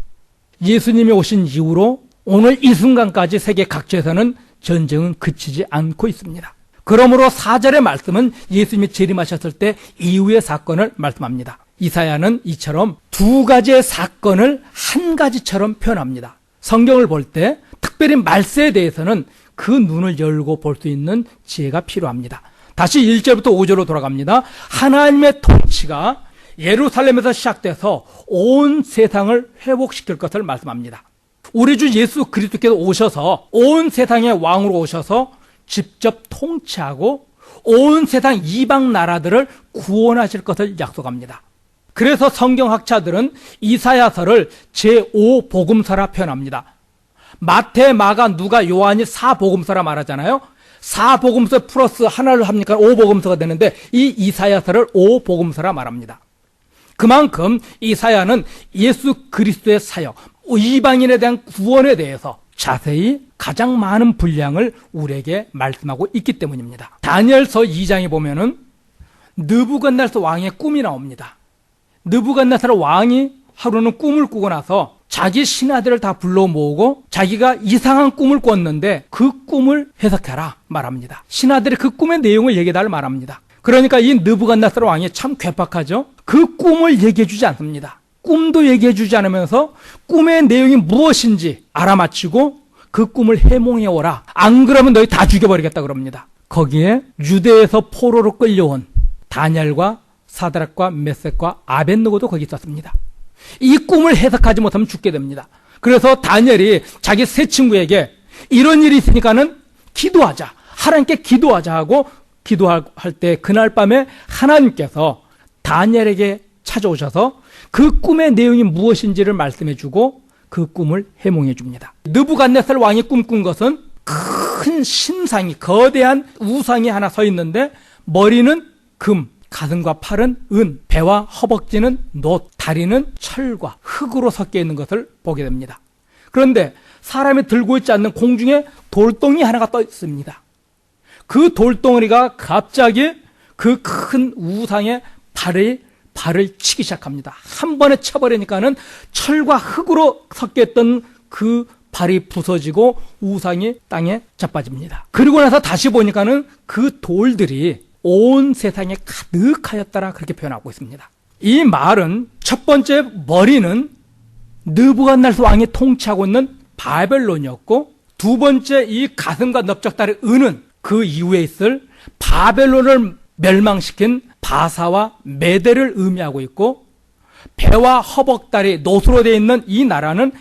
예수님이 오신 이후로 오늘 이 순간까지 세계 각처에서는 전쟁은 그치지 않고 있습니다. 그러므로 4절의 말씀은 예수님이 재림하셨을 때 이후의 사건을 말씀합니다. 이사야는 이처럼 두 가지의 사건을 한 가지처럼 표현합니다. 성경을 볼 때 특별히 말세에 대해서는 그 눈을 열고 볼 수 있는 지혜가 필요합니다. 다시 1절부터 5절로 돌아갑니다. 하나님의 통치가 예루살렘에서 시작돼서 온 세상을 회복시킬 것을 말씀합니다. 우리 주 예수 그리스도께서 오셔서 온 세상의 왕으로 오셔서 직접 통치하고 온 세상 이방 나라들을 구원하실 것을 약속합니다. 그래서 성경학자들은 이사야서를 제5복음서라 표현합니다. 마태, 마가, 누가, 요한이 4복음서라 말하잖아요. 4복음서 플러스 하나를 합니까? 5복음서가 되는데 이 이사야서를 5복음서라 말합니다. 그만큼 이사야는 예수 그리스도의 사역, 이방인에 대한 구원에 대해서 자세히 가장 많은 분량을 우리에게 말씀하고 있기 때문입니다. 다니엘서 2장에 보면은 느부갓네살 왕의 꿈이 나옵니다. 느부갓네살 왕이 하루는 꿈을 꾸고 나서 자기 신하들을 다 불러 모으고 자기가 이상한 꿈을 꿨는데 그 꿈을 해석해라 말합니다. 신하들이 그 꿈의 내용을 얘기해달라 말합니다. 그러니까 이 느부갓네살 왕이 참 괴팍하죠. 그 꿈을 얘기해 주지 않습니다. 꿈도 얘기해 주지 않으면서 꿈의 내용이 무엇인지 알아맞히고 그 꿈을 해몽해 오라. 안 그러면 너희 다 죽여버리겠다 그럽니다. 거기에 유대에서 포로로 끌려온 다니엘과 사드락과 메섹과 아벳느고도 거기 있었습니다. 이 꿈을 해석하지 못하면 죽게 됩니다. 그래서 다니엘이 자기 세 친구에게 이런 일이 있으니까는 기도하자. 하나님께 기도하자 하고 기도할 때 그날 밤에 하나님께서 다니엘에게 찾아오셔서 그 꿈의 내용이 무엇인지를 말씀해주고 그 꿈을 해몽해 줍니다. 느부갓네살 왕이 꿈꾼 것은 큰 신상이, 거대한 우상이 하나 서 있는데 머리는 금, 가슴과 팔은 은, 배와 허벅지는 놋, 다리는 철과 흙으로 섞여 있는 것을 보게 됩니다. 그런데 사람이 들고 있지 않는 공중에 돌덩이 하나가 떠 있습니다. 그 돌덩어리가 갑자기 그 큰 우상의 발을 치기 시작합니다. 한 번에 쳐버리니까는 철과 흙으로 섞였던 그 발이 부서지고 우상이 땅에 자빠집니다. 그리고 나서 다시 보니까는 그 돌들이 온 세상에 가득하였더라 그렇게 표현하고 있습니다. 이 말은 첫 번째 머리는 느부갓네살 왕이 통치하고 있는 바벨론이었고 두 번째 이 가슴과 넓적다리 은은 그 이후에 있을 바벨론을 멸망시킨 바사와 메대를 의미하고 있고 배와 허벅다리 놋으로 되어 있는 이 나라는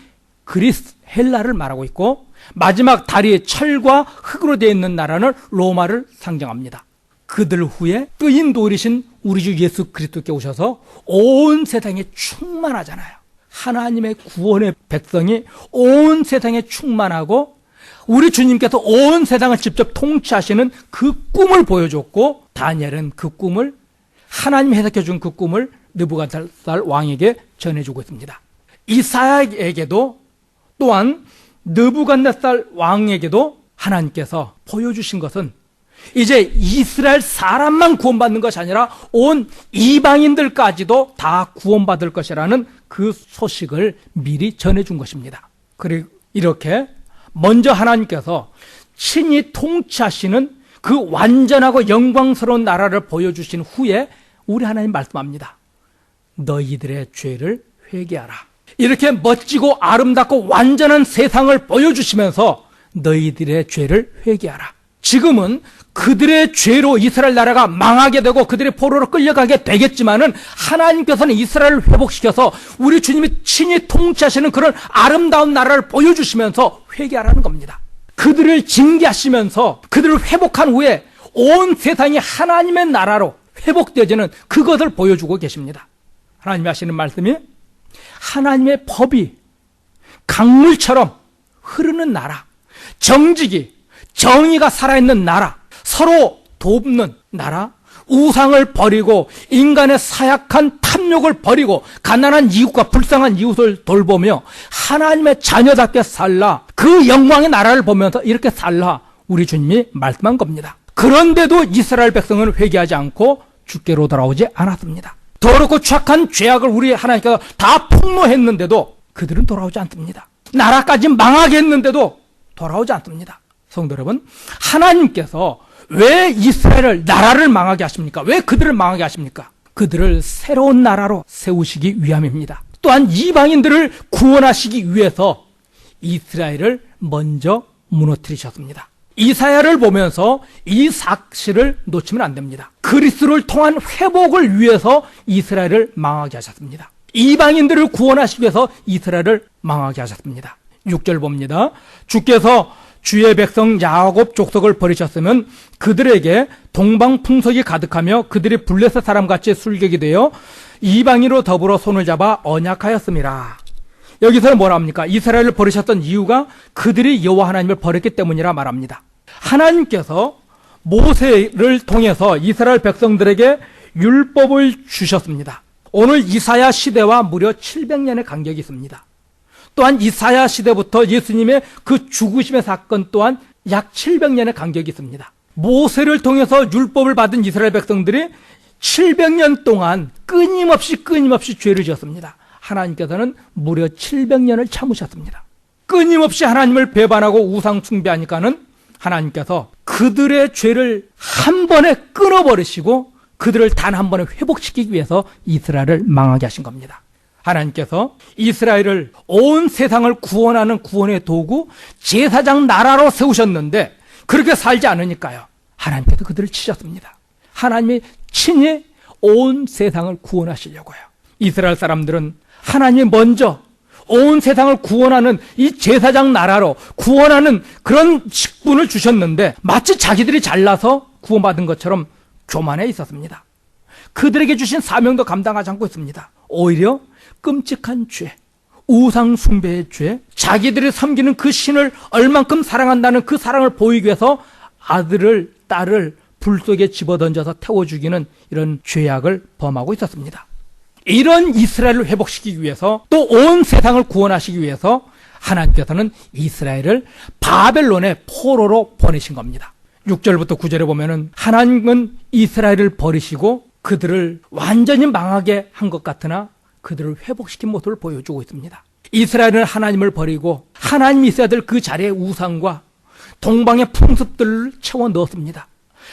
그리스 헬라를 말하고 있고 마지막 다리에 철과 흙으로 되어 있는 나라는 로마를 상징합니다. 그들 후에 뜨인 돌이신 우리 주 예수 그리스도께 오셔서 온 세상에 충만하잖아요. 하나님의 구원의 백성이 온 세상에 충만하고 우리 주님께서 온 세상을 직접 통치하시는 그 꿈을 보여줬고 다니엘은 그 꿈을 하나님이 해석해 준 그 꿈을 느부갓네살 왕에게 전해주고 있습니다. 이사야에게도 또한 느부갓네살 왕에게도 하나님께서 보여주신 것은 이제 이스라엘 사람만 구원받는 것이 아니라 온 이방인들까지도 다 구원받을 것이라는 그 소식을 미리 전해준 것입니다. 그리고 이렇게 먼저 하나님께서 친히 통치하시는 그 완전하고 영광스러운 나라를 보여주신 후에 우리 하나님 말씀합니다. 너희들의 죄를 회개하라. 이렇게 멋지고 아름답고 완전한 세상을 보여주시면서 너희들의 죄를 회개하라. 지금은 그들의 죄로 이스라엘 나라가 망하게 되고 그들의 포로로 끌려가게 되겠지만은 하나님께서는 이스라엘을 회복시켜서 우리 주님이 친히 통치하시는 그런 아름다운 나라를 보여주시면서 회개하라는 겁니다. 그들을 징계하시면서 그들을 회복한 후에 온 세상이 하나님의 나라로 회복되어지는 그것을 보여주고 계십니다. 하나님이 하시는 말씀이 하나님의 법이 강물처럼 흐르는 나라, 정직이, 정의가 살아있는 나라, 서로 돕는 나라, 우상을 버리고 인간의 사약한 탐욕을 버리고 가난한 이웃과 불쌍한 이웃을 돌보며 하나님의 자녀답게 살라, 그 영광의 나라를 보면서 이렇게 살라, 우리 주님이 말씀한 겁니다. 그런데도 이스라엘 백성은 회개하지 않고 주께로 돌아오지 않았습니다. 더럽고 추악한 죄악을 우리 하나님께서 다 폭로했는데도 그들은 돌아오지 않습니다. 나라까지 망하게 했는데도 돌아오지 않습니다. 성도 여러분, 하나님께서 왜 이스라엘을, 나라를 망하게 하십니까? 왜 그들을 망하게 하십니까? 그들을 새로운 나라로 세우시기 위함입니다. 또한 이방인들을 구원하시기 위해서 이스라엘을 먼저 무너뜨리셨습니다. 이사야를 보면서 이 사실을 놓치면 안 됩니다. 그리스도를 통한 회복을 위해서 이스라엘을 망하게 하셨습니다. 이방인들을 구원하시기 위해서 이스라엘을 망하게 하셨습니다. 6절 봅니다. 주께서 주의 백성 야곱 족속을 버리셨으면 그들에게 동방 풍속이 가득하며 그들이 블레셋 사람같이 술객이 되어 이방인으로 더불어 손을 잡아 언약하였음이라. 여기서는 뭐라 합니까? 이스라엘을 버리셨던 이유가 그들이 여호와 하나님을 버렸기 때문이라 말합니다. 하나님께서 모세를 통해서 이스라엘 백성들에게 율법을 주셨습니다. 오늘 이사야 시대와 무려 700년의 간격이 있습니다. 또한 이사야 시대부터 예수님의 그 죽으심의 사건 또한 약 700년의 간격이 있습니다. 모세를 통해서 율법을 받은 이스라엘 백성들이 700년 동안 끊임없이 죄를 지었습니다. 하나님께서는 무려 700년을 참으셨습니다. 끊임없이 하나님을 배반하고 우상 숭배하니까는 하나님께서 그들의 죄를 한 번에 끊어버리시고 그들을 단 한 번에 회복시키기 위해서 이스라엘을 망하게 하신 겁니다. 하나님께서 이스라엘을 온 세상을 구원하는 구원의 도구, 제사장 나라로 세우셨는데 그렇게 살지 않으니까요, 하나님께서 그들을 치셨습니다. 하나님이 친히 온 세상을 구원하시려고요. 이스라엘 사람들은 하나님이 먼저 온 세상을 구원하는 이 제사장 나라로 구원하는 그런 직분을 주셨는데 마치 자기들이 잘나서 구원받은 것처럼 교만해 있었습니다. 그들에게 주신 사명도 감당하지 않고 있습니다. 오히려 끔찍한 죄, 우상 숭배의 죄, 자기들이 섬기는 그 신을 얼만큼 사랑한다는 그 사랑을 보이기 위해서 아들을, 딸을 불 속에 집어던져서 태워 죽이는 이런 죄악을 범하고 있었습니다. 이런 이스라엘을 회복시키기 위해서 또 온 세상을 구원하시기 위해서 하나님께서는 이스라엘을 바벨론의 포로로 보내신 겁니다. 6절부터 9절에 보면은 하나님은 이스라엘을 버리시고 그들을 완전히 망하게 한 것 같으나 그들을 회복시킨 모습을 보여주고 있습니다. 이스라엘은 하나님을 버리고 하나님이 있어야 될 그 자리에 우상과 동방의 풍습들을 채워 넣었습니다.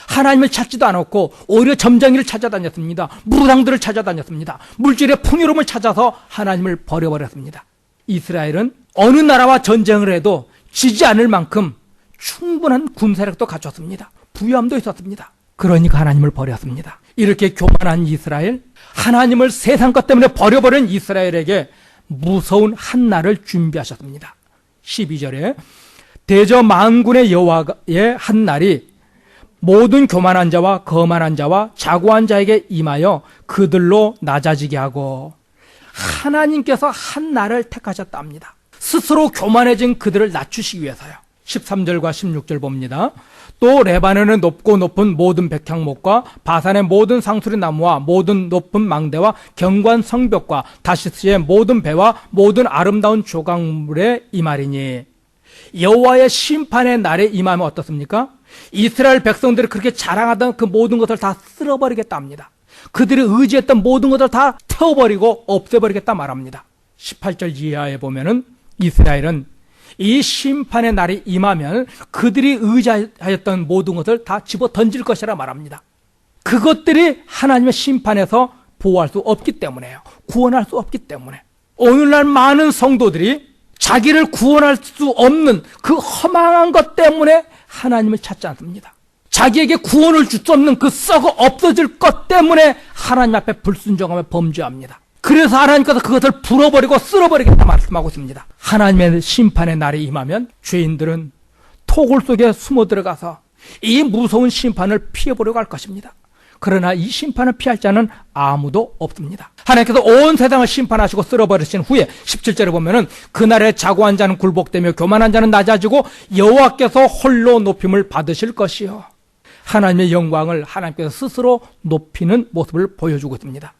하나님을 찾지도 않았고 오히려 점쟁이를 찾아다녔습니다. 무당들을 찾아다녔습니다. 물질의 풍요로움을 찾아서 하나님을 버려버렸습니다. 이스라엘은 어느 나라와 전쟁을 해도 지지 않을 만큼 충분한 군사력도 갖췄습니다. 부유함도 있었습니다. 그러니까 하나님을 버렸습니다. 이렇게 교만한 이스라엘, 하나님을 세상 것 때문에 버려버린 이스라엘에게 무서운 한날을 준비하셨습니다. 12절에 대저 만군의 여호와의 한날이 모든 교만한 자와 거만한 자와 자고한 자에게 임하여 그들로 낮아지게 하고, 하나님께서 한 날을 택하셨다 합니다. 스스로 교만해진 그들을 낮추시기 위해서요. 13절과 16절 봅니다. 또 레바논의 높고 높은 모든 백향목과 바산의 모든 상수리 나무와 모든 높은 망대와 견고한 성벽과 다시스의 모든 배와 모든 아름다운 조각물에 임하리니. 여호와의 심판의 날에 임하면 어떻습니까? 이스라엘 백성들이 그렇게 자랑하던 그 모든 것을 다 쓸어버리겠다 합니다. 그들이 의지했던 모든 것을 다 태워버리고 없애버리겠다 말합니다. 18절 이하에 보면은 이스라엘은 이 심판의 날이 임하면 그들이 의지하였던 모든 것을 다 집어 던질 것이라 말합니다. 그것들이 하나님의 심판에서 보호할 수 없기 때문에요. 구원할 수 없기 때문에. 오늘날 많은 성도들이 자기를 구원할 수 없는 그 허망한 것 때문에 하나님을 찾지 않습니다. 자기에게 구원을 줄 수 없는 그 썩어 없어질 것 때문에 하나님 앞에 불순종하며 범죄합니다. 그래서 하나님께서 그것을 불어버리고 쓸어버리겠다 말씀하고 있습니다. 하나님의 심판의 날이 임하면 죄인들은 토굴 속에 숨어 들어가서 이 무서운 심판을 피해보려고 할 것입니다. 그러나 이 심판을 피할 자는 아무도 없습니다. 하나님께서 온 세상을 심판하시고 쓸어버리신 후에 17절에 보면은 그날에 자고한 자는 굴복되며 교만한 자는 낮아지고 여호와께서 홀로 높임을 받으실 것이요. 하나님의 영광을 하나님께서 스스로 높이는 모습을 보여주고 있습니다.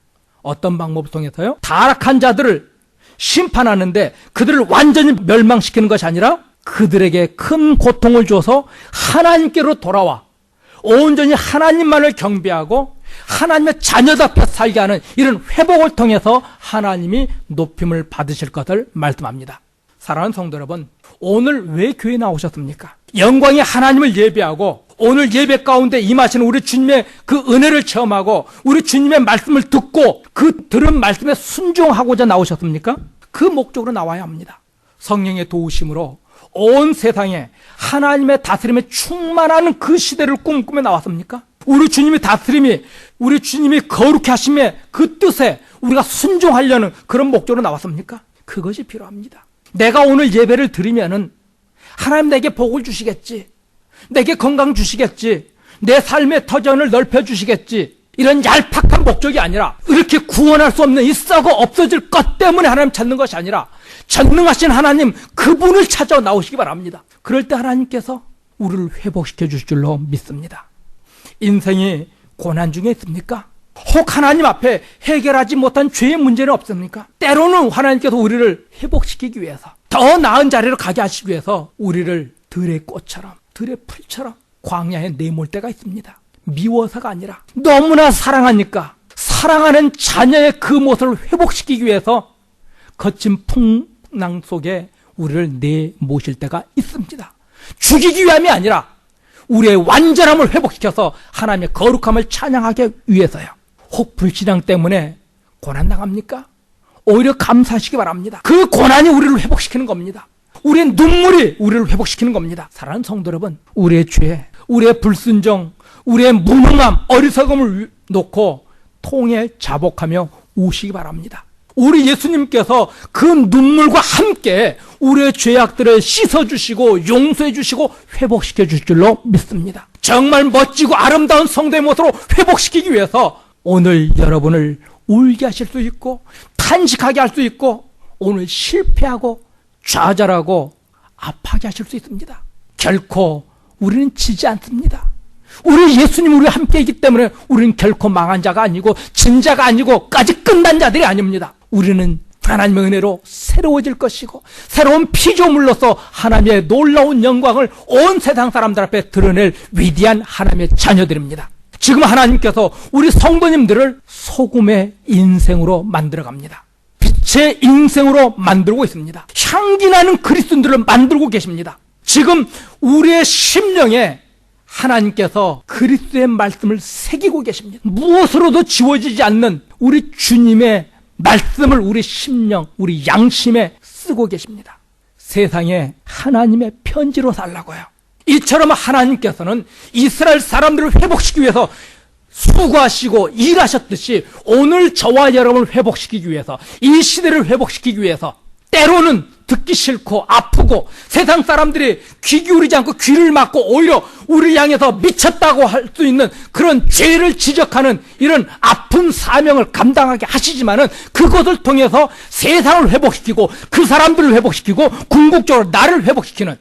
어떤 방법을 통해서요? 타락한 자들을 심판하는데 그들을 완전히 멸망시키는 것이 아니라 그들에게 큰 고통을 줘서 하나님께로 돌아와 온전히 하나님만을 경배하고 하나님의 자녀답게 살게 하는 이런 회복을 통해서 하나님이 높임을 받으실 것을 말씀합니다. 사랑하는 성도 여러분, 오늘 왜 교회에 나오셨습니까? 영광의 하나님을 예배하고 오늘 예배 가운데 임하시는 우리 주님의 그 은혜를 체험하고 우리 주님의 말씀을 듣고 그 들은 말씀에 순종하고자 나오셨습니까? 그 목적으로 나와야 합니다. 성령의 도우심으로 온 세상에 하나님의 다스림에 충만하는 그 시대를 꿈꾸며 나왔습니까? 우리 주님의 다스림이, 우리 주님이 거룩해 하심의 그 뜻에 우리가 순종하려는 그런 목적으로 나왔습니까? 그것이 필요합니다. 내가 오늘 예배를 드리면은 하나님 내게 복을 주시겠지, 내게 건강 주시겠지, 내 삶의 터전을 넓혀주시겠지, 이런 얄팍한 목적이 아니라 이렇게 구원할 수 없는 이 썩어 없어질 것 때문에 하나님 찾는 것이 아니라 전능하신 하나님 그분을 찾아 나오시기 바랍니다. 그럴 때 하나님께서 우리를 회복시켜 주실 줄로 믿습니다. 인생이 고난 중에 있습니까? 혹 하나님 앞에 해결하지 못한 죄의 문제는 없습니까? 때로는 하나님께서 우리를 회복시키기 위해서 더 나은 자리로 가게 하시기 위해서 우리를 들의 꽃처럼 들의 풀처럼 광야에 내몰 때가 있습니다. 미워서가 아니라 너무나 사랑하니까 사랑하는 자녀의 그 모습을 회복시키기 위해서 거친 풍랑 속에 우리를 내모실 때가 있습니다. 죽이기 위함이 아니라 우리의 완전함을 회복시켜서 하나님의 거룩함을 찬양하기 위해서요. 혹 불신앙 때문에 고난당합니까? 오히려 감사하시기 바랍니다. 그 고난이 우리를 회복시키는 겁니다. 우리의 눈물이 우리를 회복시키는 겁니다. 사랑하는 성도 여러분, 우리의 죄, 우리의 불순종, 우리의 무능함, 어리석음을 놓고 통에 자복하며 우시기 바랍니다. 우리 예수님께서 그 눈물과 함께 우리의 죄악들을 씻어주시고 용서해주시고 회복시켜줄 줄로 믿습니다. 정말 멋지고 아름다운 성도의 모습으로 회복시키기 위해서 오늘 여러분을 울게 하실 수 있고 탄식하게 할 수 있고 오늘 실패하고 좌절하고 아파하게 하실 수 있습니다. 결코 우리는 지지 않습니다. 우리 예수님 우리와 함께 있기 때문에 우리는 결코 망한 자가 아니고 진 자가 아니고 까지 끝난 자들이 아닙니다. 우리는 하나님의 은혜로 새로워질 것이고 새로운 피조물로서 하나님의 놀라운 영광을 온 세상 사람들 앞에 드러낼 위대한 하나님의 자녀들입니다. 지금 하나님께서 우리 성도님들을 소금의 인생으로 만들어갑니다. 빛의 인생으로 만들고 있습니다. 향기나는 그리스도인들을 만들고 계십니다. 지금 우리의 심령에 하나님께서 그리스도의 말씀을 새기고 계십니다. 무엇으로도 지워지지 않는 우리 주님의 말씀을 우리 심령, 우리 양심에 쓰고 계십니다. 세상에 하나님의 편지로 살라고요. 이처럼 하나님께서는 이스라엘 사람들을 회복시키기 위해서 수고하시고 일하셨듯이 오늘 저와 여러분을 회복시키기 위해서 이 시대를 회복시키기 위해서 때로는 듣기 싫고 아프고 세상 사람들이 귀 기울이지 않고 귀를 막고 오히려 우리를 향해서 미쳤다고 할 수 있는 그런 죄를 지적하는 이런 아픈 사명을 감당하게 하시지만은 그것을 통해서 세상을 회복시키고 그 사람들을 회복시키고 궁극적으로 나를 회복시키는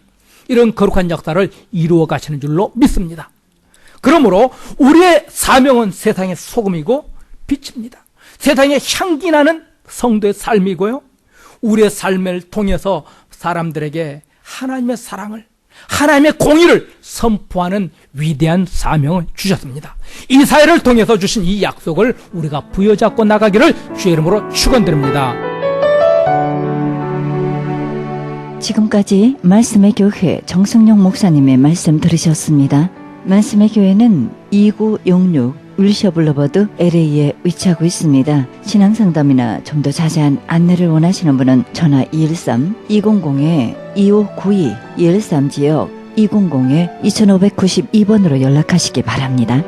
이런 거룩한 역사를 이루어 가시는 줄로 믿습니다. 그러므로 우리의 사명은 세상의 소금이고 빛입니다. 세상에 향기 나는 성도의 삶이고요. 우리의 삶을 통해서 사람들에게 하나님의 사랑을, 하나님의 공의를 선포하는 위대한 사명을 주셨습니다. 이 사회를 통해서 주신 이 약속을 우리가 부여잡고 나가기를 주의 이름으로 축원드립니다. 지금까지 말씀의 교회 정승용 목사님의 말씀 들으셨습니다. 말씀의 교회는 2966 울셔 블루버드 LA에 위치하고 있습니다. 신앙상담이나 좀 더 자세한 안내를 원하시는 분은 전화 213-200-2592 213 지역 200-2592번으로 연락하시기 바랍니다.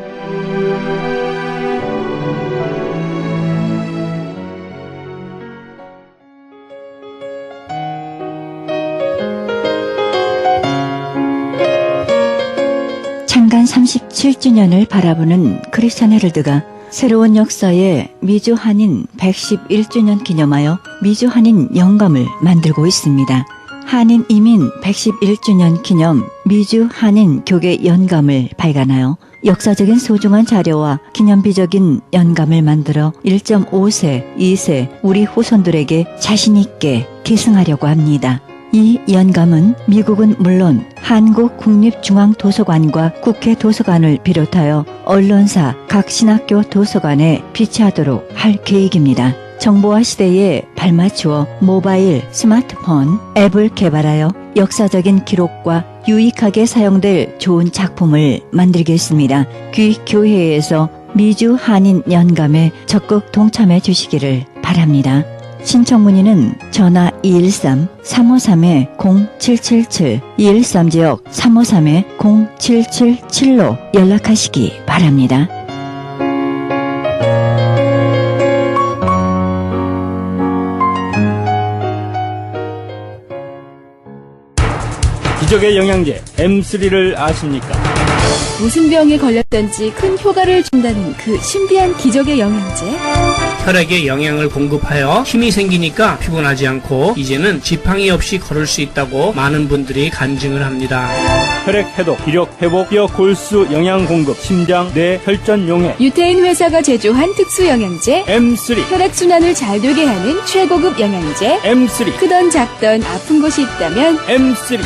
창간 37주년을 바라보는 크리스찬 헤럴드가 새로운 역사의 미주 한인 111주년 기념하여 미주 한인 영감을 만들고 있습니다. 한인 이민 111주년 기념 미주 한인 교계 연감을 발간하여 역사적인 소중한 자료와 기념비적인 연감을 만들어 1.5세, 2세 우리 후손들에게 자신있게 계승하려고 합니다. 이 연감은 미국은 물론 한국국립중앙도서관과 국회도서관을 비롯하여 언론사, 각 신학교 도서관에 비치하도록 할 계획입니다. 정보화 시대에 발맞추어 모바일, 스마트폰, 앱을 개발하여 역사적인 기록과 유익하게 사용될 좋은 작품을 만들겠습니다. 귀교회에서 미주 한인 연감에 적극 동참해 주시기를 바랍니다. 신청 문의는 전화 213-353-0777, 213지역 353-0777로 연락하시기 바랍니다. 기적의 영양제 M3를 아십니까? 무슨 병에 걸렸던지 큰 효과를 준다는 그 신비한 기적의 영양제. 혈액에 영양을 공급하여 힘이 생기니까 피곤하지 않고 이제는 지팡이 없이 걸을 수 있다고 많은 분들이 간증을 합니다. 혈액 해독, 기력 회복, 뼈 골수 영양 공급, 심장, 뇌, 혈전 용해. 유태인 회사가 제조한 특수 영양제. M3, 혈액순환을 잘 되게 하는 최고급 영양제. M3, 크던 작던 아픈 곳이 있다면 M3.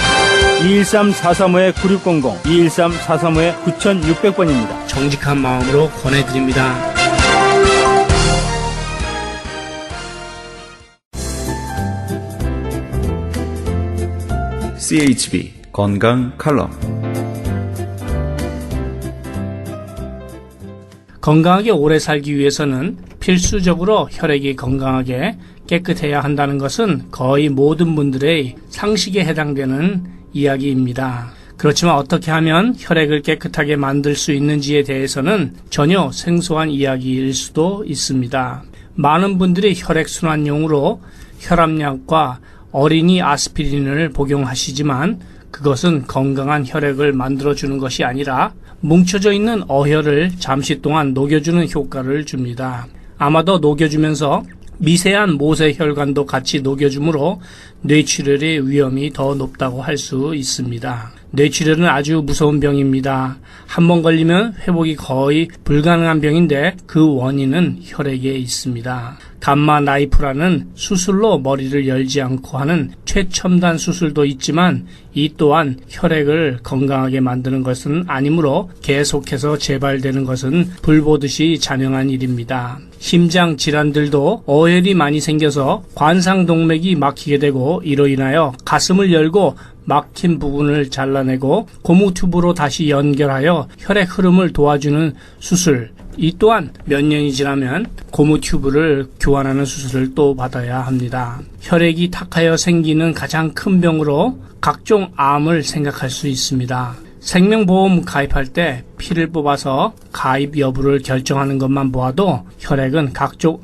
213-435-9600, 213-435-9600번입니다. 정직한 마음으로 권해드립니다. CHB 건강 칼럼. 건강하게 오래 살기 위해서는 필수적으로 혈액이 건강하게 깨끗해야 한다는 것은 거의 모든 분들의 상식에 해당되는 이야기입니다. 그렇지만 어떻게 하면 혈액을 깨끗하게 만들 수 있는지에 대해서는 전혀 생소한 이야기일 수도 있습니다. 많은 분들이 혈액순환용으로 혈압약과 어린이 아스피린을 복용하시지만 그것은 건강한 혈액을 만들어주는 것이 아니라 뭉쳐져 있는 어혈을 잠시 동안 녹여주는 효과를 줍니다. 아마도 녹여주면서 미세한 모세혈관도 같이 녹여주므로 뇌출혈의 위험이 더 높다고 할 수 있습니다. 뇌출혈은 아주 무서운 병입니다. 한번 걸리면 회복이 거의 불가능한 병인데 그 원인은 혈액에 있습니다. 감마 나이프라는 수술로 머리를 열지 않고 하는 최첨단 수술도 있지만 이 또한 혈액을 건강하게 만드는 것은 아니므로 계속해서 재발되는 것은 불보듯이 잔인한 일입니다. 심장 질환들도 어혈이 많이 생겨서 관상동맥이 막히게 되고 이로 인하여 가슴을 열고 막힌 부분을 잘라내고 고무 튜브로 다시 연결하여 혈액 흐름을 도와주는 수술, 이 또한 몇 년이 지나면 고무 튜브를 교환하는 수술을 또 받아야 합니다. 혈액이 탁하여 생기는 가장 큰 병으로 각종 암을 생각할 수 있습니다. 생명보험 가입할 때 피를 뽑아서 가입 여부를 결정하는 것만 보아도 혈액은 각종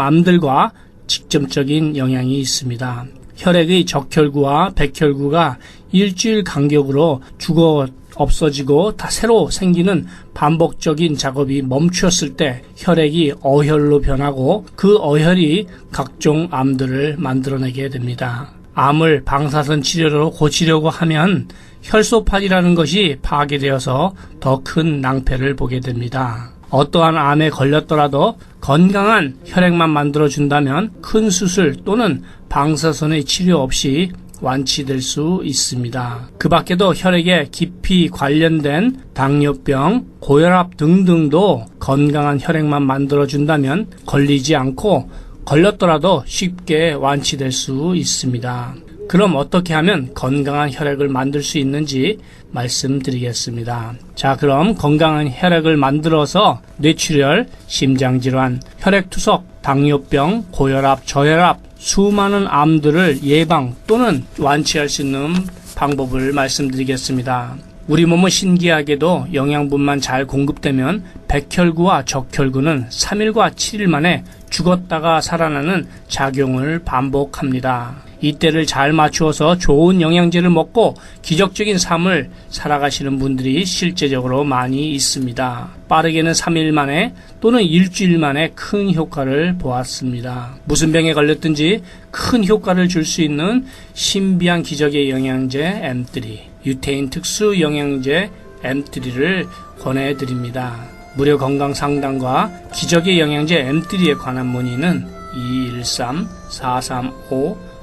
암들과 직접적인 영향이 있습니다. 혈액의 적혈구와 백혈구가 일주일 간격으로 죽어 없어지고 다 새로 생기는 반복적인 작업이 멈추었을 때 혈액이 어혈로 변하고 그 어혈이 각종 암들을 만들어내게 됩니다. 암을 방사선 치료로 고치려고 하면 혈소판이라는 것이 파괴되어서 더 큰 낭패를 보게 됩니다. 어떠한 암에 걸렸더라도 건강한 혈액만 만들어준다면 큰 수술 또는 방사선의 치료 없이 완치될 수 있습니다. 그 밖에도 혈액에 깊이 관련된 당뇨병, 고혈압 등등도 건강한 혈액만 만들어준다면 걸리지 않고 걸렸더라도 쉽게 완치될 수 있습니다. 그럼 어떻게 하면 건강한 혈액을 만들 수 있는지 말씀드리겠습니다. 자, 그럼 건강한 혈액을 만들어서 뇌출혈, 심장질환, 혈액투석, 당뇨병, 고혈압, 저혈압, 수많은 암들을 예방 또는 완치할 수 있는 방법을 말씀드리겠습니다. 우리 몸은 신기하게도 영양분만 잘 공급되면 백혈구와 적혈구는 3일과 7일 만에 죽었다가 살아나는 작용을 반복합니다. 이때를 잘 맞추어서 좋은 영양제를 먹고 기적적인 삶을 살아가시는 분들이 실제적으로 많이 있습니다. 빠르게는 3일 만에 또는 일주일 만에 큰 효과를 보았습니다. 무슨 병에 걸렸든지 큰 효과를 줄 수 있는 신비한 기적의 영양제 M3, 유태인 특수 영양제 M3를 권해드립니다. 무료 건강 상담과 기적의 영양제 M3에 관한 문의는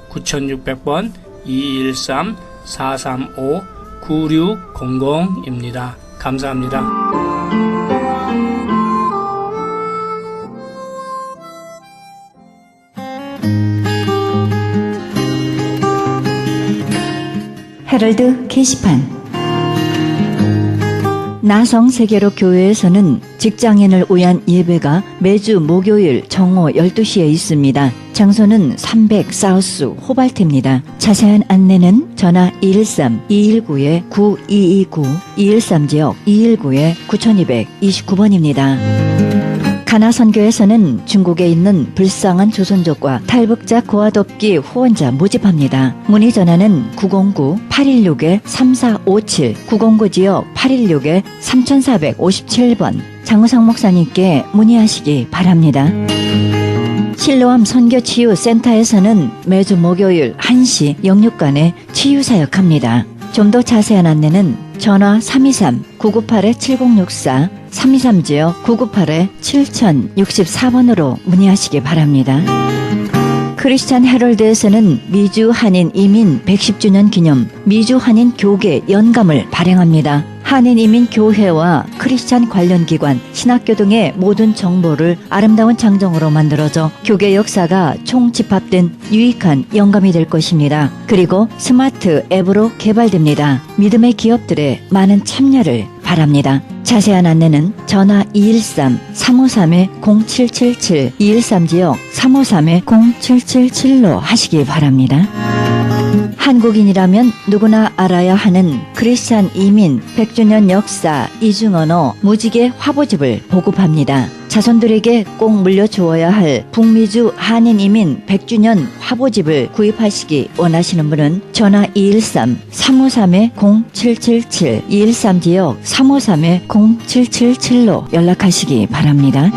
2213-435-9600번 2213-435-9600입니다. 감사합니다. 헤럴드 게시판. 나성 세계로 교회에서는 직장인을 위한 예배가 매주 목요일 정오 12시에 있습니다. 장소는 300 사우스 호발트입니다. 자세한 안내는 전화 213-219-9229, 213지역 219-9229번입니다. 가나선교에서는 중국에 있는 불쌍한 조선족과 탈북자 고아돕기 후원자 모집합니다. 문의 전화는 909-816-3457, 909지역 816-3457번. 장우상 목사님께 문의하시기 바랍니다. 실로암 선교치유센터에서는 매주 목요일 1시 영육간에 치유사역합니다. 좀 더 자세한 안내는 전화 323-998-7064, 323지역 998-7064번으로 문의하시기 바랍니다. 크리스찬 헤럴드에서는 미주 한인 이민 110주년 기념 미주 한인 교계 연감을 발행합니다. 한인 이민 교회와 크리스찬 관련 기관, 신학교 등의 모든 정보를 아름다운 장정으로 만들어져 교계 역사가 총집합된 유익한 영감이 될 것입니다. 그리고 스마트 앱으로 개발됩니다. 믿음의 기업들의 많은 참여를 바랍니다. 자세한 안내는 전화 213-353-0777, 213지역 353-0777로 하시기 바랍니다. 한국인이라면 누구나 알아야 하는 크리스찬 이민 100주년 역사 이중언어 무지개 화보집을 보급합니다. 자손들에게 꼭 물려주어야 할 북미주 한인 이민 100주년 화보집을 구입하시기 원하시는 분은 전화 213-353-0777, 213지역 353-0777로 연락하시기 바랍니다.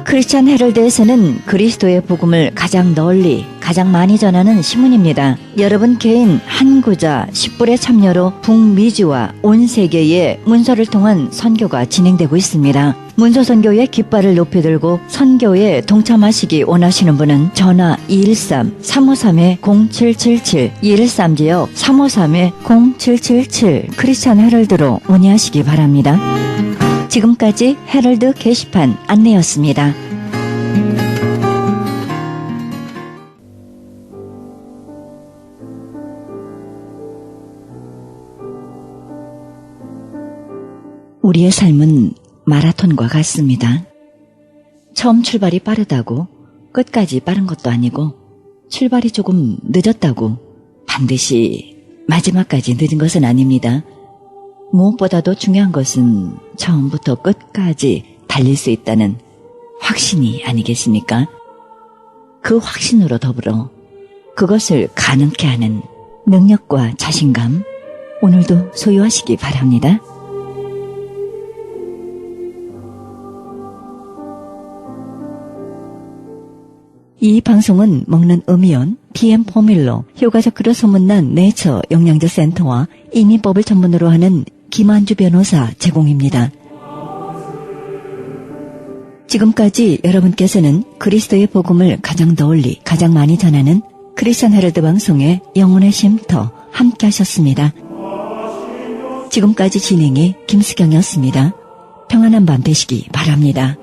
크리스찬 헤럴드에서는 그리스도의 복음을 가장 널리, 가장 많이 전하는 신문입니다. 여러분 개인 한 구자 10불의 참여로 북미주와 온 세계의 문서를 통한 선교가 진행되고 있습니다. 문서 선교의 깃발을 높이 들고 선교에 동참하시기 원하시는 분은 전화 213-353-0777, 213지역 353-0777 크리스찬 헤럴드로 문의하시기 바랍니다. 지금까지 헤럴드 게시판 안내였습니다. 우리의 삶은 마라톤과 같습니다. 처음 출발이 빠르다고 끝까지 빠른 것도 아니고 출발이 조금 늦었다고 반드시 마지막까지 늦은 것은 아닙니다. 무엇보다도 중요한 것은 처음부터 끝까지 달릴 수 있다는 확신이 아니겠습니까? 그 확신으로 더불어 그것을 가능케 하는 능력과 자신감, 오늘도 소유하시기 바랍니다. 이 방송은 먹는 음이온 PM 포뮬러, 효과적으로 소문난 내처 영양제 센터와 이민법을 전문으로 하는 김한주 변호사 제공입니다. 지금까지 여러분께서는 그리스도의 복음을 가장 널리, 가장 많이 전하는 크리스찬 헤럴드 방송의 영혼의 쉼터 함께 하셨습니다. 지금까지 진행의 김수경이었습니다. 평안한 밤 되시기 바랍니다.